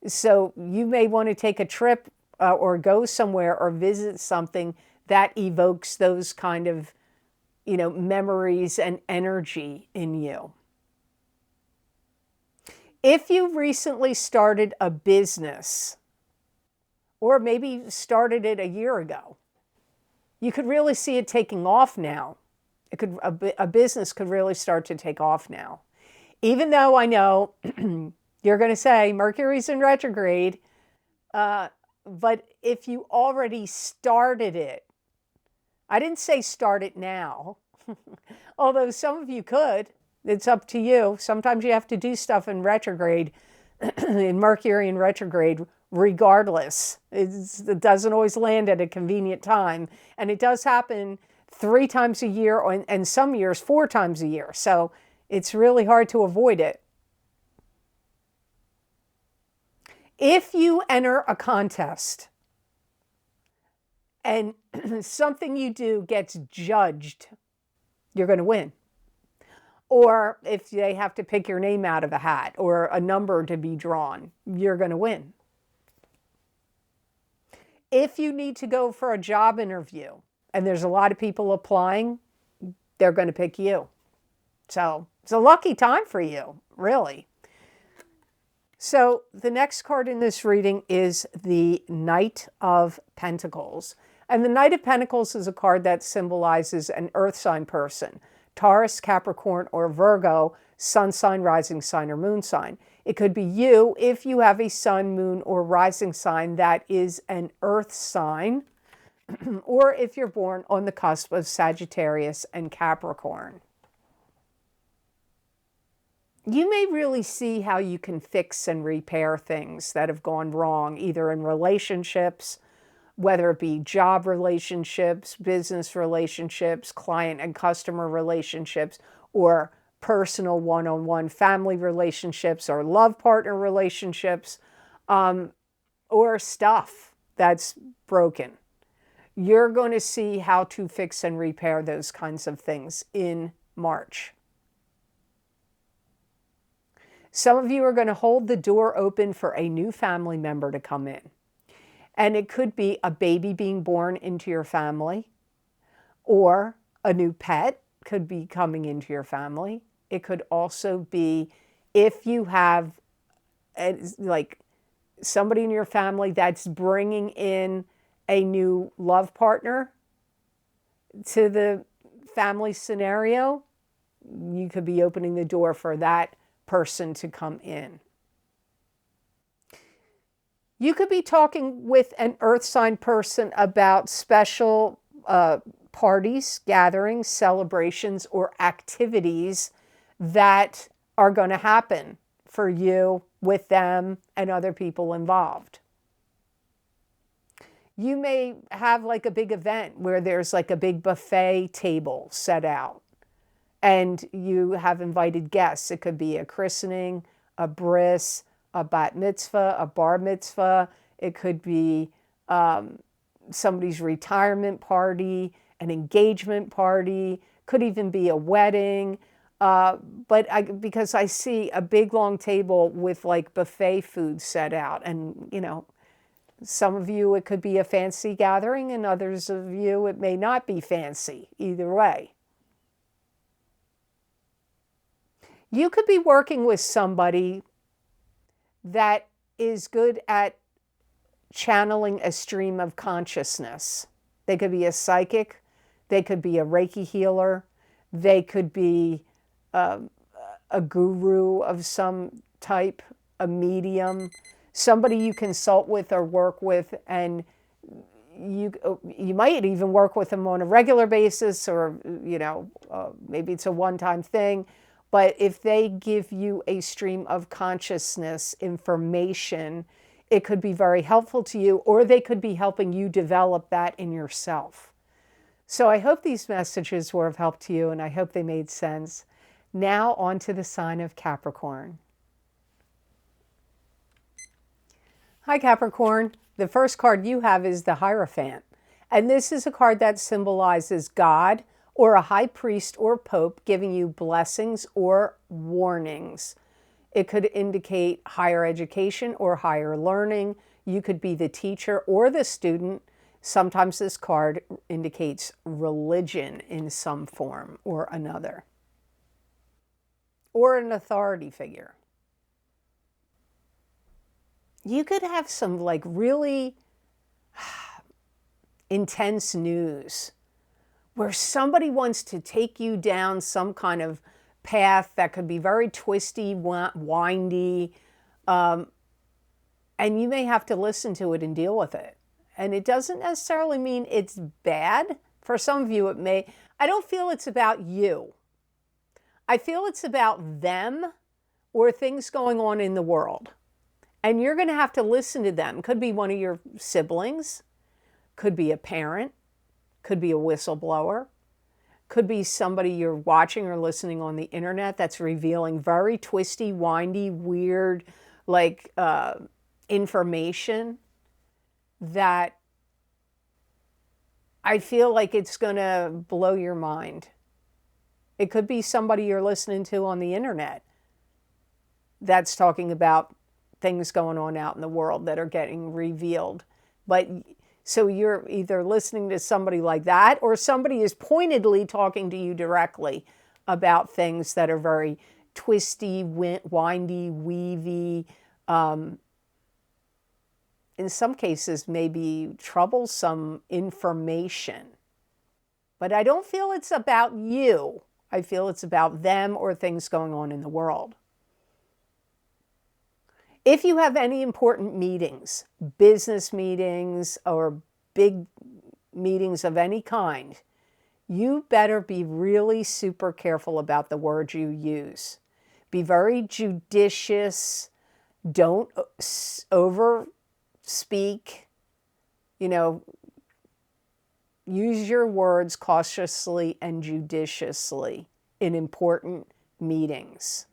So you may want to take a trip or go somewhere or visit something that evokes those kind of, memories and energy in you. If you recently started a business, or maybe started it a year ago, you could really see it taking off now. A business could really start to take off now. Even though I know you're going to say Mercury's in retrograde, but if you already started it, I didn't say start it now, although some of you could. It's up to you. Sometimes you have to do stuff in retrograde, in Mercury in retrograde, regardless. It doesn't always land at a convenient time. And it does happen 3 times a year, and some years 4 times a year. So it's really hard to avoid it. If you enter a contest and something you do gets judged, you're going to win. Or if they have to pick your name out of a hat or a number to be drawn, you're going to win. If you need to go for a job interview and there's a lot of people applying, they're going to pick you. So it's a lucky time for you, really. So the next card in this reading is the Knight of Pentacles. And the Knight of Pentacles is a card that symbolizes an earth sign person. Taurus, Capricorn, or Virgo, sun sign, rising sign, or moon sign. It could be you if you have a sun, moon, or rising sign that is an earth sign, or if you're born on the cusp of Sagittarius and Capricorn. You may really see how you can fix and repair things that have gone wrong, either in relationships, whether it be job relationships, business relationships, client and customer relationships, or personal one-on-one family relationships or love partner relationships, or stuff that's broken. You're going to see how to fix and repair those kinds of things in March. Some of you are going to hold the door open for a new family member to come in. And it could be a baby being born into your family, or a new pet could be coming into your family. It could also be if you have like somebody in your family that's bringing in a new love partner to the family scenario, you could be opening the door for that person to come in. You could be talking with an earth sign person about special parties, gatherings, celebrations, or activities that are going to happen for you with them and other people involved. You may have like a big event where there's like a big buffet table set out and you have invited guests. It could be a christening, a bris, a bat mitzvah, a bar mitzvah. It could be somebody's retirement party, an engagement party, could even be a wedding. Because I see a big long table with like buffet food set out, and you know, some of you it could be a fancy gathering, and others of you it may not be fancy. Either way. You could be working with somebody that is good at channeling a stream of consciousness. They could be a psychic, they could be a Reiki healer, they could be a guru of some type, a medium, somebody you consult with or work with, and you might even work with them on a regular basis, or you know, maybe it's a one-time thing. But if they give you a stream of consciousness information, it could be very helpful to you, or they could be helping you develop that in yourself. So I hope these messages were of help to you, and I hope they made sense. Now on to the sign of Capricorn. Hi Capricorn. The first card you have is the Hierophant. And this is a card that symbolizes God or a high priest or pope giving you blessings or warnings. It could indicate higher education or higher learning. You could be the teacher or the student. Sometimes this card indicates religion in some form or another, or an authority figure. You could have some like really intense news where somebody wants to take you down some kind of path that could be very twisty, windy, and you may have to listen to it and deal with it. And it doesn't necessarily mean it's bad. For some of you it may. I don't feel it's about you. I feel it's about them or things going on in the world. And you're going to have to listen to them. Could be one of your siblings, could be a parent, could be a whistleblower, could be somebody you're watching or listening on the internet that's revealing very twisty, windy, weird, like information that I feel like it's going to blow your mind. It could be somebody you're listening to on the internet that's talking about things going on out in the world that are getting revealed. But so you're either listening to somebody like that, or somebody is pointedly talking to you directly about things that are very twisty, windy, weavy, in some cases maybe troublesome information. But I don't feel it's about you. I feel it's about them or things going on in the world. If you have any important meetings, business meetings or big meetings of any kind, you better be really super careful about the words you use. Be very judicious. Don't over speak. you know, use your words cautiously and judiciously in important meetings.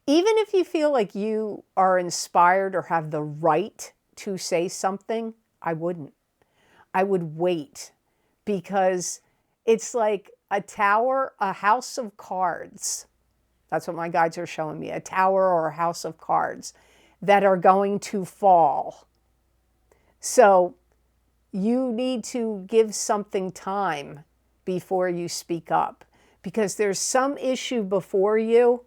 Even if you feel like you are inspired or have the right to say something, I wouldn't. I would wait, because it's like a tower, a house of cards. That's what my guides are showing me, a tower or a house of cards that are going to fall. So you need to give something time before you speak up, because there's some issue before you,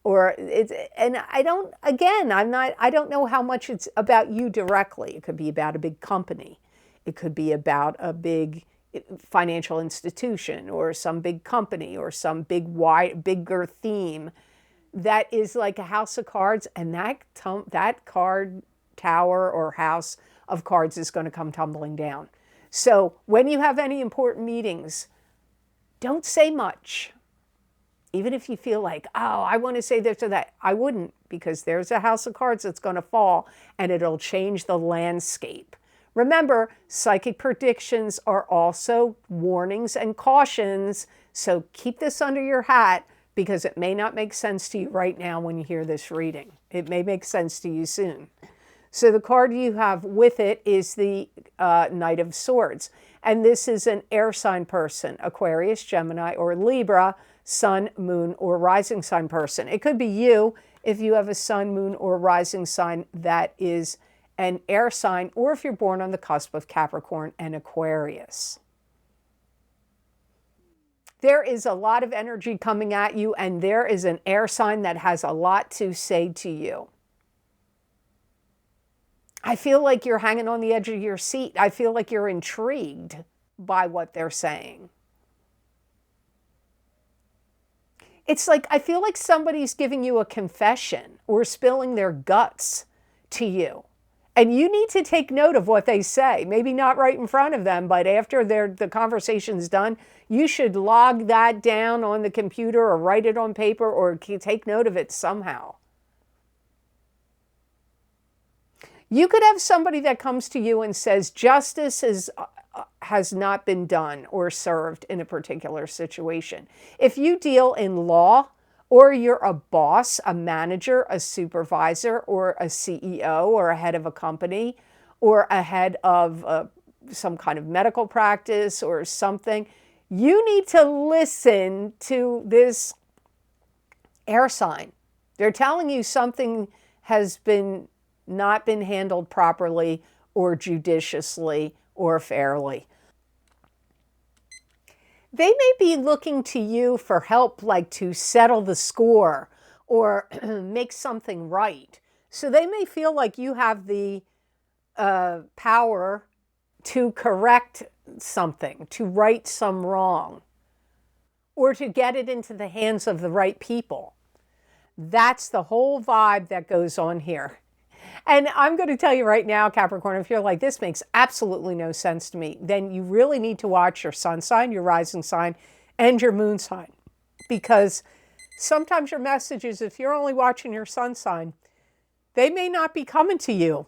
or it's, and I don't know how much it's about you directly. It could be about a big company. It could be about a big financial institution or some big company or some bigger theme that is like a house of cards, and that card tower or house of cards is going to come tumbling down. So when you have any important meetings, don't say much. Even if you feel like, oh, I want to say this or that, I wouldn't, because there's a house of cards that's going to fall and it'll change the landscape. Remember, psychic predictions are also warnings and cautions, so keep this under your hat, because it may not make sense to you right now when you hear this reading. It may make sense to you soon. So the card you have with it is the Knight of Swords. And this is an air sign person, Aquarius, Gemini, or Libra, sun, moon, or rising sign person. It could be you if you have a sun, moon, or rising sign that is an air sign, or if you're born on the cusp of Capricorn and Aquarius. There is a lot of energy coming at you, and there is an air sign that has a lot to say to you. I feel like you're hanging on the edge of your seat. I feel like you're intrigued by what they're saying. It's like, I feel like somebody's giving you a confession or spilling their guts to you. And you need to take note of what they say. Maybe not right in front of them, but after the conversation's done, you should log that down on the computer or write it on paper or take note of it somehow. You could have somebody that comes to you and says justice has not been done or served in a particular situation. If you deal in law, or you're a boss, a manager, a supervisor, or a CEO, or a head of a company, or a head of some kind of medical practice or something, you need to listen to this air sign. They're telling you something has not been handled properly or judiciously or fairly. They may be looking to you for help, like to settle the score or make something right. So they may feel like you have the power to correct something, to right some wrong, or to get it into the hands of the right people. That's the whole vibe that goes on here. And I'm going to tell you right now, Capricorn, if you're like, this makes absolutely no sense to me, then you really need to watch your sun sign, your rising sign, and your moon sign. Because sometimes your messages, if you're only watching your sun sign, they may not be coming to you,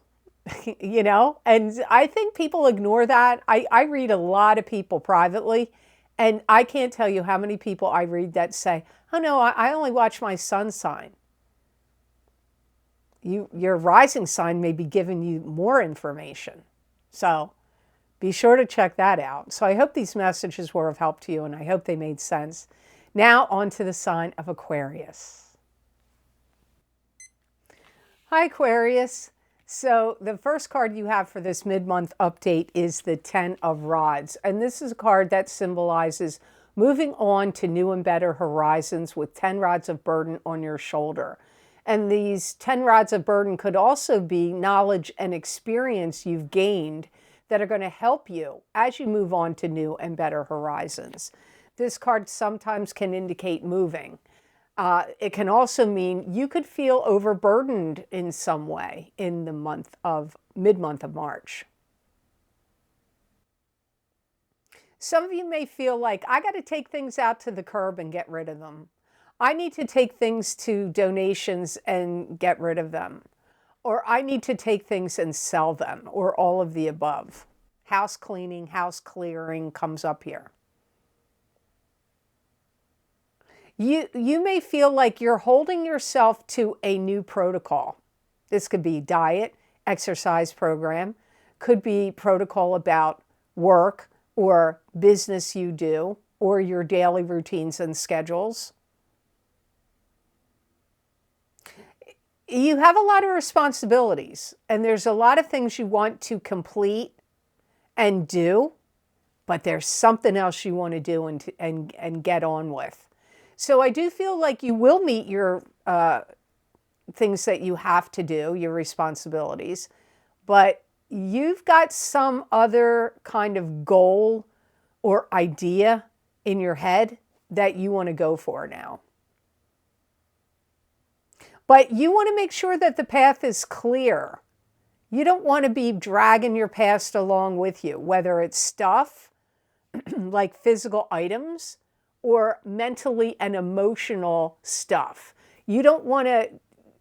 you know? And I think people ignore that. I read a lot of people privately, and I can't tell you how many people I read that say, oh no, I only watch my sun sign. Your rising sign may be giving you more information. So be sure to check that out. So I hope these messages were of help to you, and I hope they made sense. Now on to the sign of Aquarius. Hi, Aquarius. So the first card you have for this mid-month update is the 10 of Rods. And this is a card that symbolizes moving on to new and better horizons with 10 rods of burden on your shoulder. And these 10 rods of burden could also be knowledge and experience you've gained that are going to help you as you move on to new and better horizons. This card sometimes can indicate moving. It can also mean you could feel overburdened in some way in the mid-month of March. Some of you may feel like, I got to take things out to the curb and get rid of them. I need to take things to donations and get rid of them. or I need to take things and sell them, or all of the above. House cleaning, house clearing comes up here. You may feel like you're holding yourself to a new protocol. This could be diet, exercise program, could be protocol about work or business you do, or your daily routines and schedules. You have a lot of responsibilities, and there's a lot of things you want to complete and do, but there's something else you want to do and get on with. So I do feel like you will meet your things that you have to do, your responsibilities, but you've got some other kind of goal or idea in your head that you want to go for now. But you want to make sure that the path is clear. You don't want to be dragging your past along with you, whether it's stuff like physical items or mentally and emotional stuff. You don't want to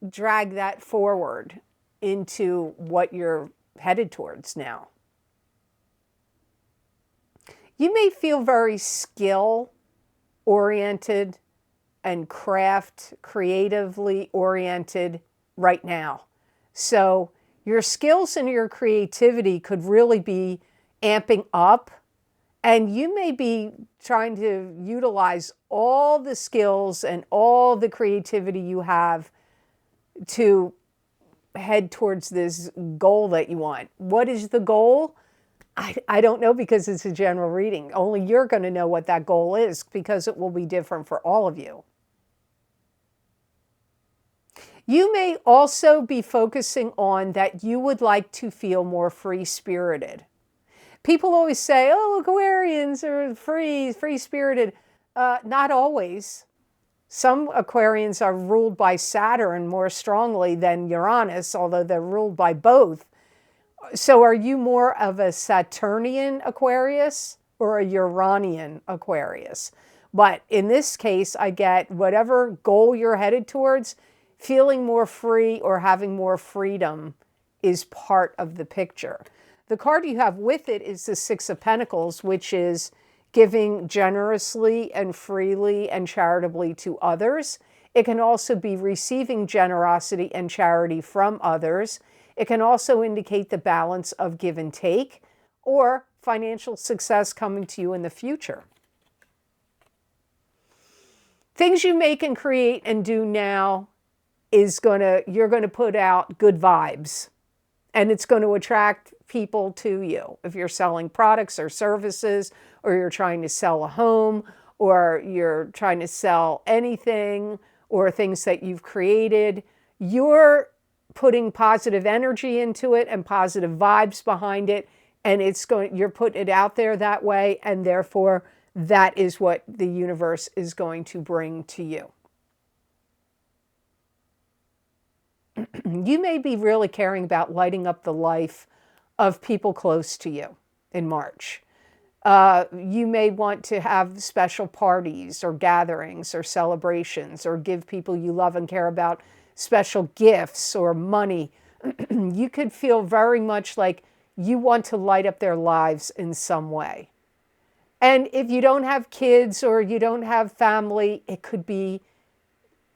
drag that forward into what you're headed towards now. You may feel very skill-oriented and creatively oriented right now. So your skills and your creativity could really be amping up, and you may be trying to utilize all the skills and all the creativity you have to head towards this goal that you want. What is the goal? I don't know, because it's a general reading. Only you're going to know what that goal is, because it will be different for all of you. You may also be focusing on that you would like to feel more free-spirited. People always say, oh, Aquarians are free-spirited. Not always. Some Aquarians are ruled by Saturn more strongly than Uranus, although they're ruled by both. So are you more of a Saturnian Aquarius or a Uranian Aquarius? But in this case, I get whatever goal you're headed towards, feeling more free or having more freedom is part of the picture. The card you have with it is the Six of Pentacles, which is giving generously and freely and charitably to others. It can also be receiving generosity and charity from others. It can also indicate the balance of give and take, or financial success coming to you in the future. Things you make and create and do now you're going to put out good vibes, and it's going to attract people to you. If you're selling products or services, or you're trying to sell a home, or you're trying to sell anything, or things that you've created, you're putting positive energy into it and positive vibes behind it, and you're putting it out there that way, and therefore that is what the universe is going to bring to you. You may be really caring about lighting up the life of people close to you in March. You may want to have special parties or gatherings or celebrations, or give people you love and care about special gifts or money. You could feel very much like you want to light up their lives in some way. And if you don't have kids or you don't have family, it could be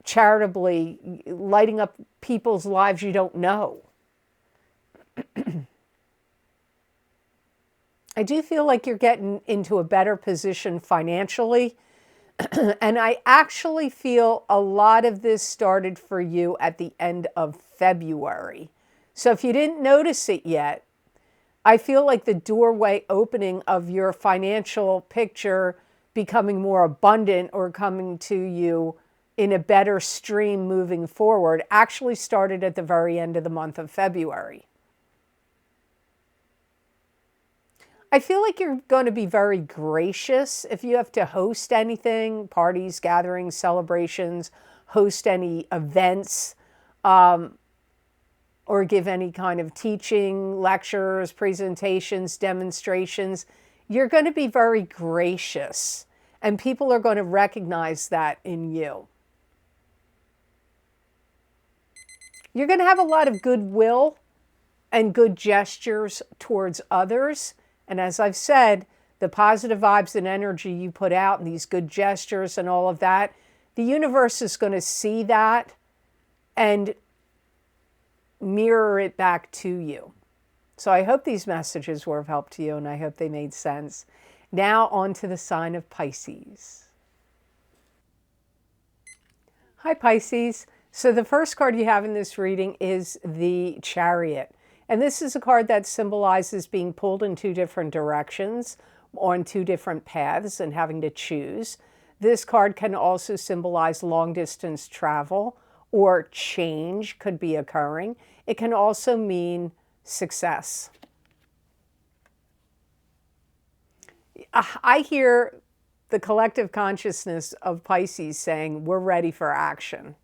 charitably lighting up people's lives you don't know. I do feel like you're getting into a better position financially. And I actually feel a lot of this started for you at the end of February. So if you didn't notice it yet, I feel like the doorway opening of your financial picture becoming more abundant or coming to you in a better stream moving forward actually started at the very end of the month of February. I feel like you're going to be very gracious if you have to host anything, parties, gatherings, celebrations, host any events, or give any kind of teaching, lectures, presentations, demonstrations. You're going to be very gracious, and people are going to recognize that in you. You're going to have a lot of goodwill and good gestures towards others. And as I've said, the positive vibes and energy you put out and these good gestures and all of that, the universe is going to see that and mirror it back to you. So I hope these messages were of help to you, and I hope they made sense. Now on to the sign of Pisces. Hi, Pisces. So the first card you have in this reading is the Chariot. And this is a card that symbolizes being pulled in two different directions, on two different paths, and having to choose. This card can also symbolize long distance travel or change could be occurring. It can also mean success. I hear the collective consciousness of Pisces saying, we're ready for action.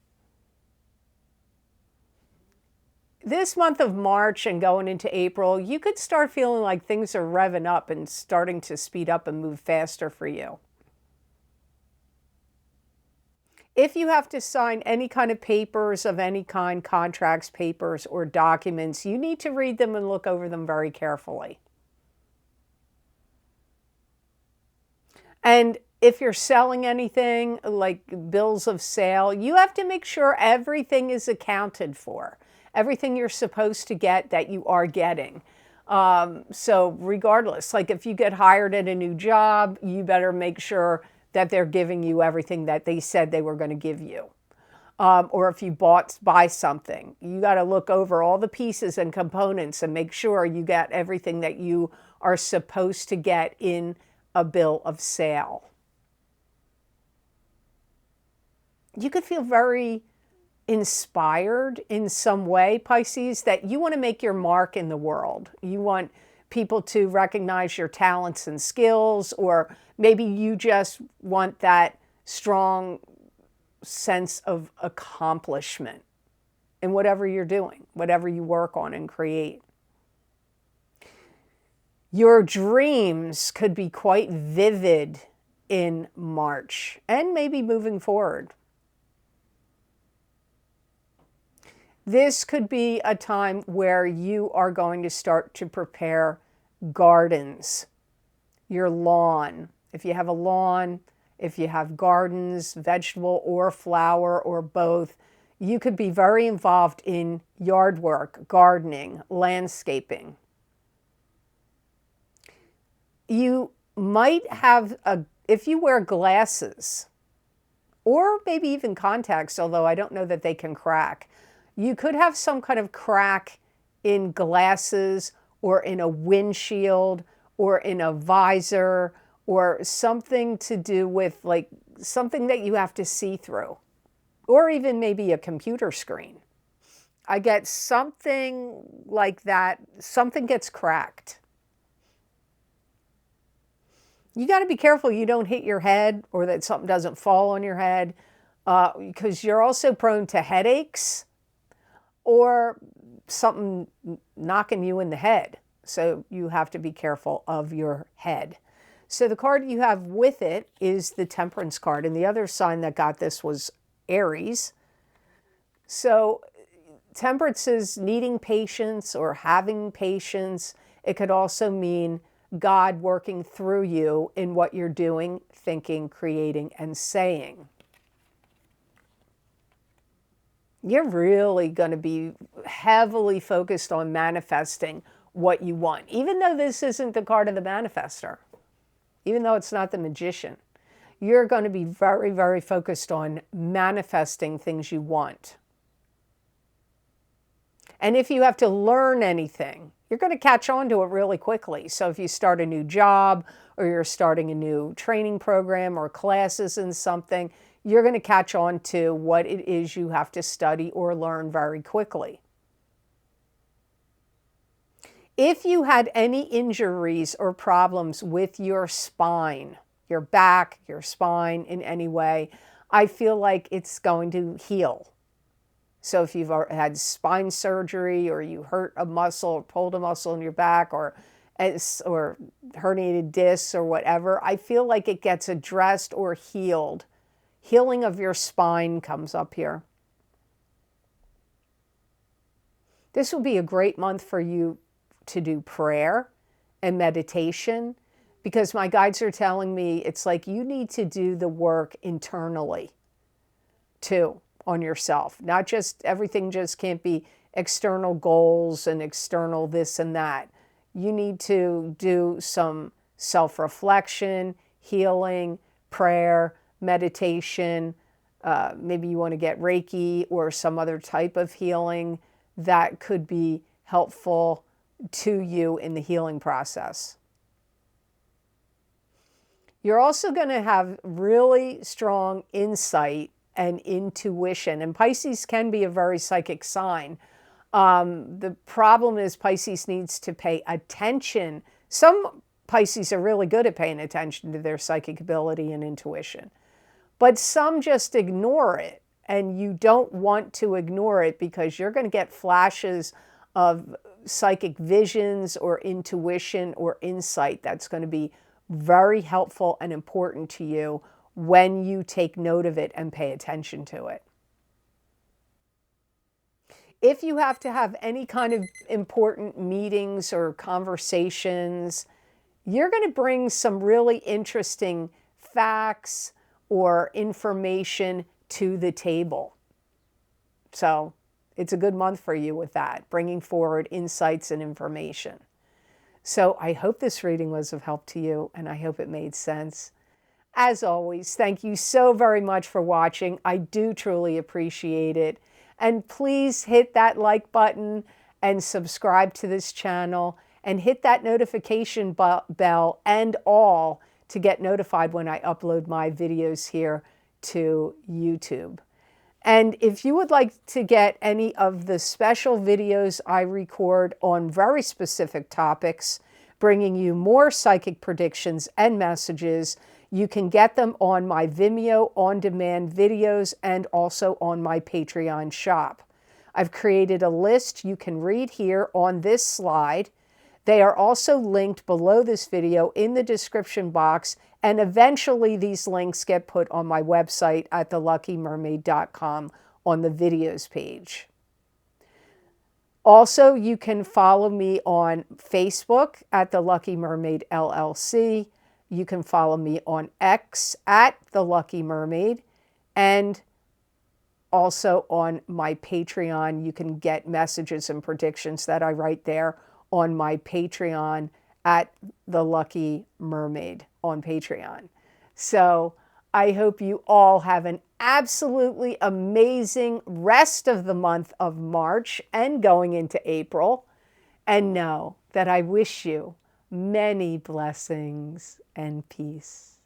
This month of March and going into April, you could start feeling like things are revving up and starting to speed up and move faster for you. If you have to sign any kind of papers of any kind, contracts, papers, or documents, you need to read them and look over them very carefully. And if you're selling anything, like bills of sale, you have to make sure everything is accounted for. Everything you're supposed to get that you are getting. So regardless, like if you get hired at a new job, you better make sure that they're giving you everything that they said they were going to give you. Or if you buy something, you got to look over all the pieces and components and make sure you get everything that you are supposed to get in a bill of sale. You could feel very inspired in some way, Pisces, that you want to make your mark in the world. You want people to recognize your talents and skills, or maybe you just want that strong sense of accomplishment in whatever you're doing, whatever you work on and create. Your dreams could be quite vivid in March and maybe moving forward. This could be a time where you are going to start to prepare gardens, your lawn. If you have a lawn, if you have gardens, vegetable or flower or both, you could be very involved in yard work, gardening, landscaping. You might have, if you wear glasses, or maybe even contacts, although I don't know that they can crack, you could have some kind of crack in glasses or in a windshield or in a visor or something to do with like something that you have to see through, or even maybe a computer screen. I get something like that, something gets cracked. You got to be careful you don't hit your head or that something doesn't fall on your head because you're also prone to headaches or something knocking you in the head. So you have to be careful of your head. So the card you have with it is the Temperance card. And the other sign that got this was Aries. So Temperance is needing patience or having patience. It could also mean God working through you in what you're doing, thinking, creating, and saying. You're really going to be heavily focused on manifesting what you want, even though this isn't the card of the manifester, even though it's not the Magician. You're going to be very, very focused on manifesting things you want. And if you have to learn anything, you're going to catch on to it really quickly. So if you start a new job or you're starting a new training program or classes in something, you're going to catch on to what it is you have to study or learn very quickly. If you had any injuries or problems with your spine, your back, your spine in any way, I feel like it's going to heal. So if you've had spine surgery or you hurt a muscle or pulled a muscle in your back or herniated discs or whatever, I feel like it gets addressed or healed. Healing of your spine comes up here. This will be a great month for you to do prayer and meditation, because my guides are telling me it's like you need to do the work internally too on yourself. Not just everything just can't be external goals and external this and that. You need to do some self-reflection, healing, prayer, meditation. Maybe you want to get Reiki or some other type of healing that could be helpful to you in the healing process. You're also going to have really strong insight and intuition. And Pisces can be a very psychic sign. The problem is Pisces needs to pay attention. Some Pisces are really good at paying attention to their psychic ability and intuition, but some just ignore it. And you don't want to ignore it, because you're going to get flashes of psychic visions or intuition or insight that's going to be very helpful and important to you when you take note of it and pay attention to it. If you have to have any kind of important meetings or conversations, you're going to bring some really interesting facts or information to the table. So it's a good month for you with that, bringing forward insights and information. So I hope this reading was of help to you, and I hope it made sense. As always, thank you so very much for watching. I do truly appreciate it. And please hit that like button and subscribe to this channel, and hit that notification bell and all to get notified when I upload my videos here to YouTube. And if you would like to get any of the special videos I record on very specific topics, bringing you more psychic predictions and messages, you can get them on my Vimeo on-demand videos and also on my Patreon shop. I've created a list you can read here on this slide. They are also linked below this video in the description box, and eventually these links get put on my website at theluckymermaid.com on the videos page. Also, you can follow me on Facebook at the Lucky Mermaid LLC. You can follow me on X at the Lucky Mermaid, and also on my Patreon. You can get messages and predictions that I write there on my Patreon at the Lucky Mermaid on Patreon. So I hope you all have an absolutely amazing rest of the month of March and going into April. And know that I wish you many blessings and peace.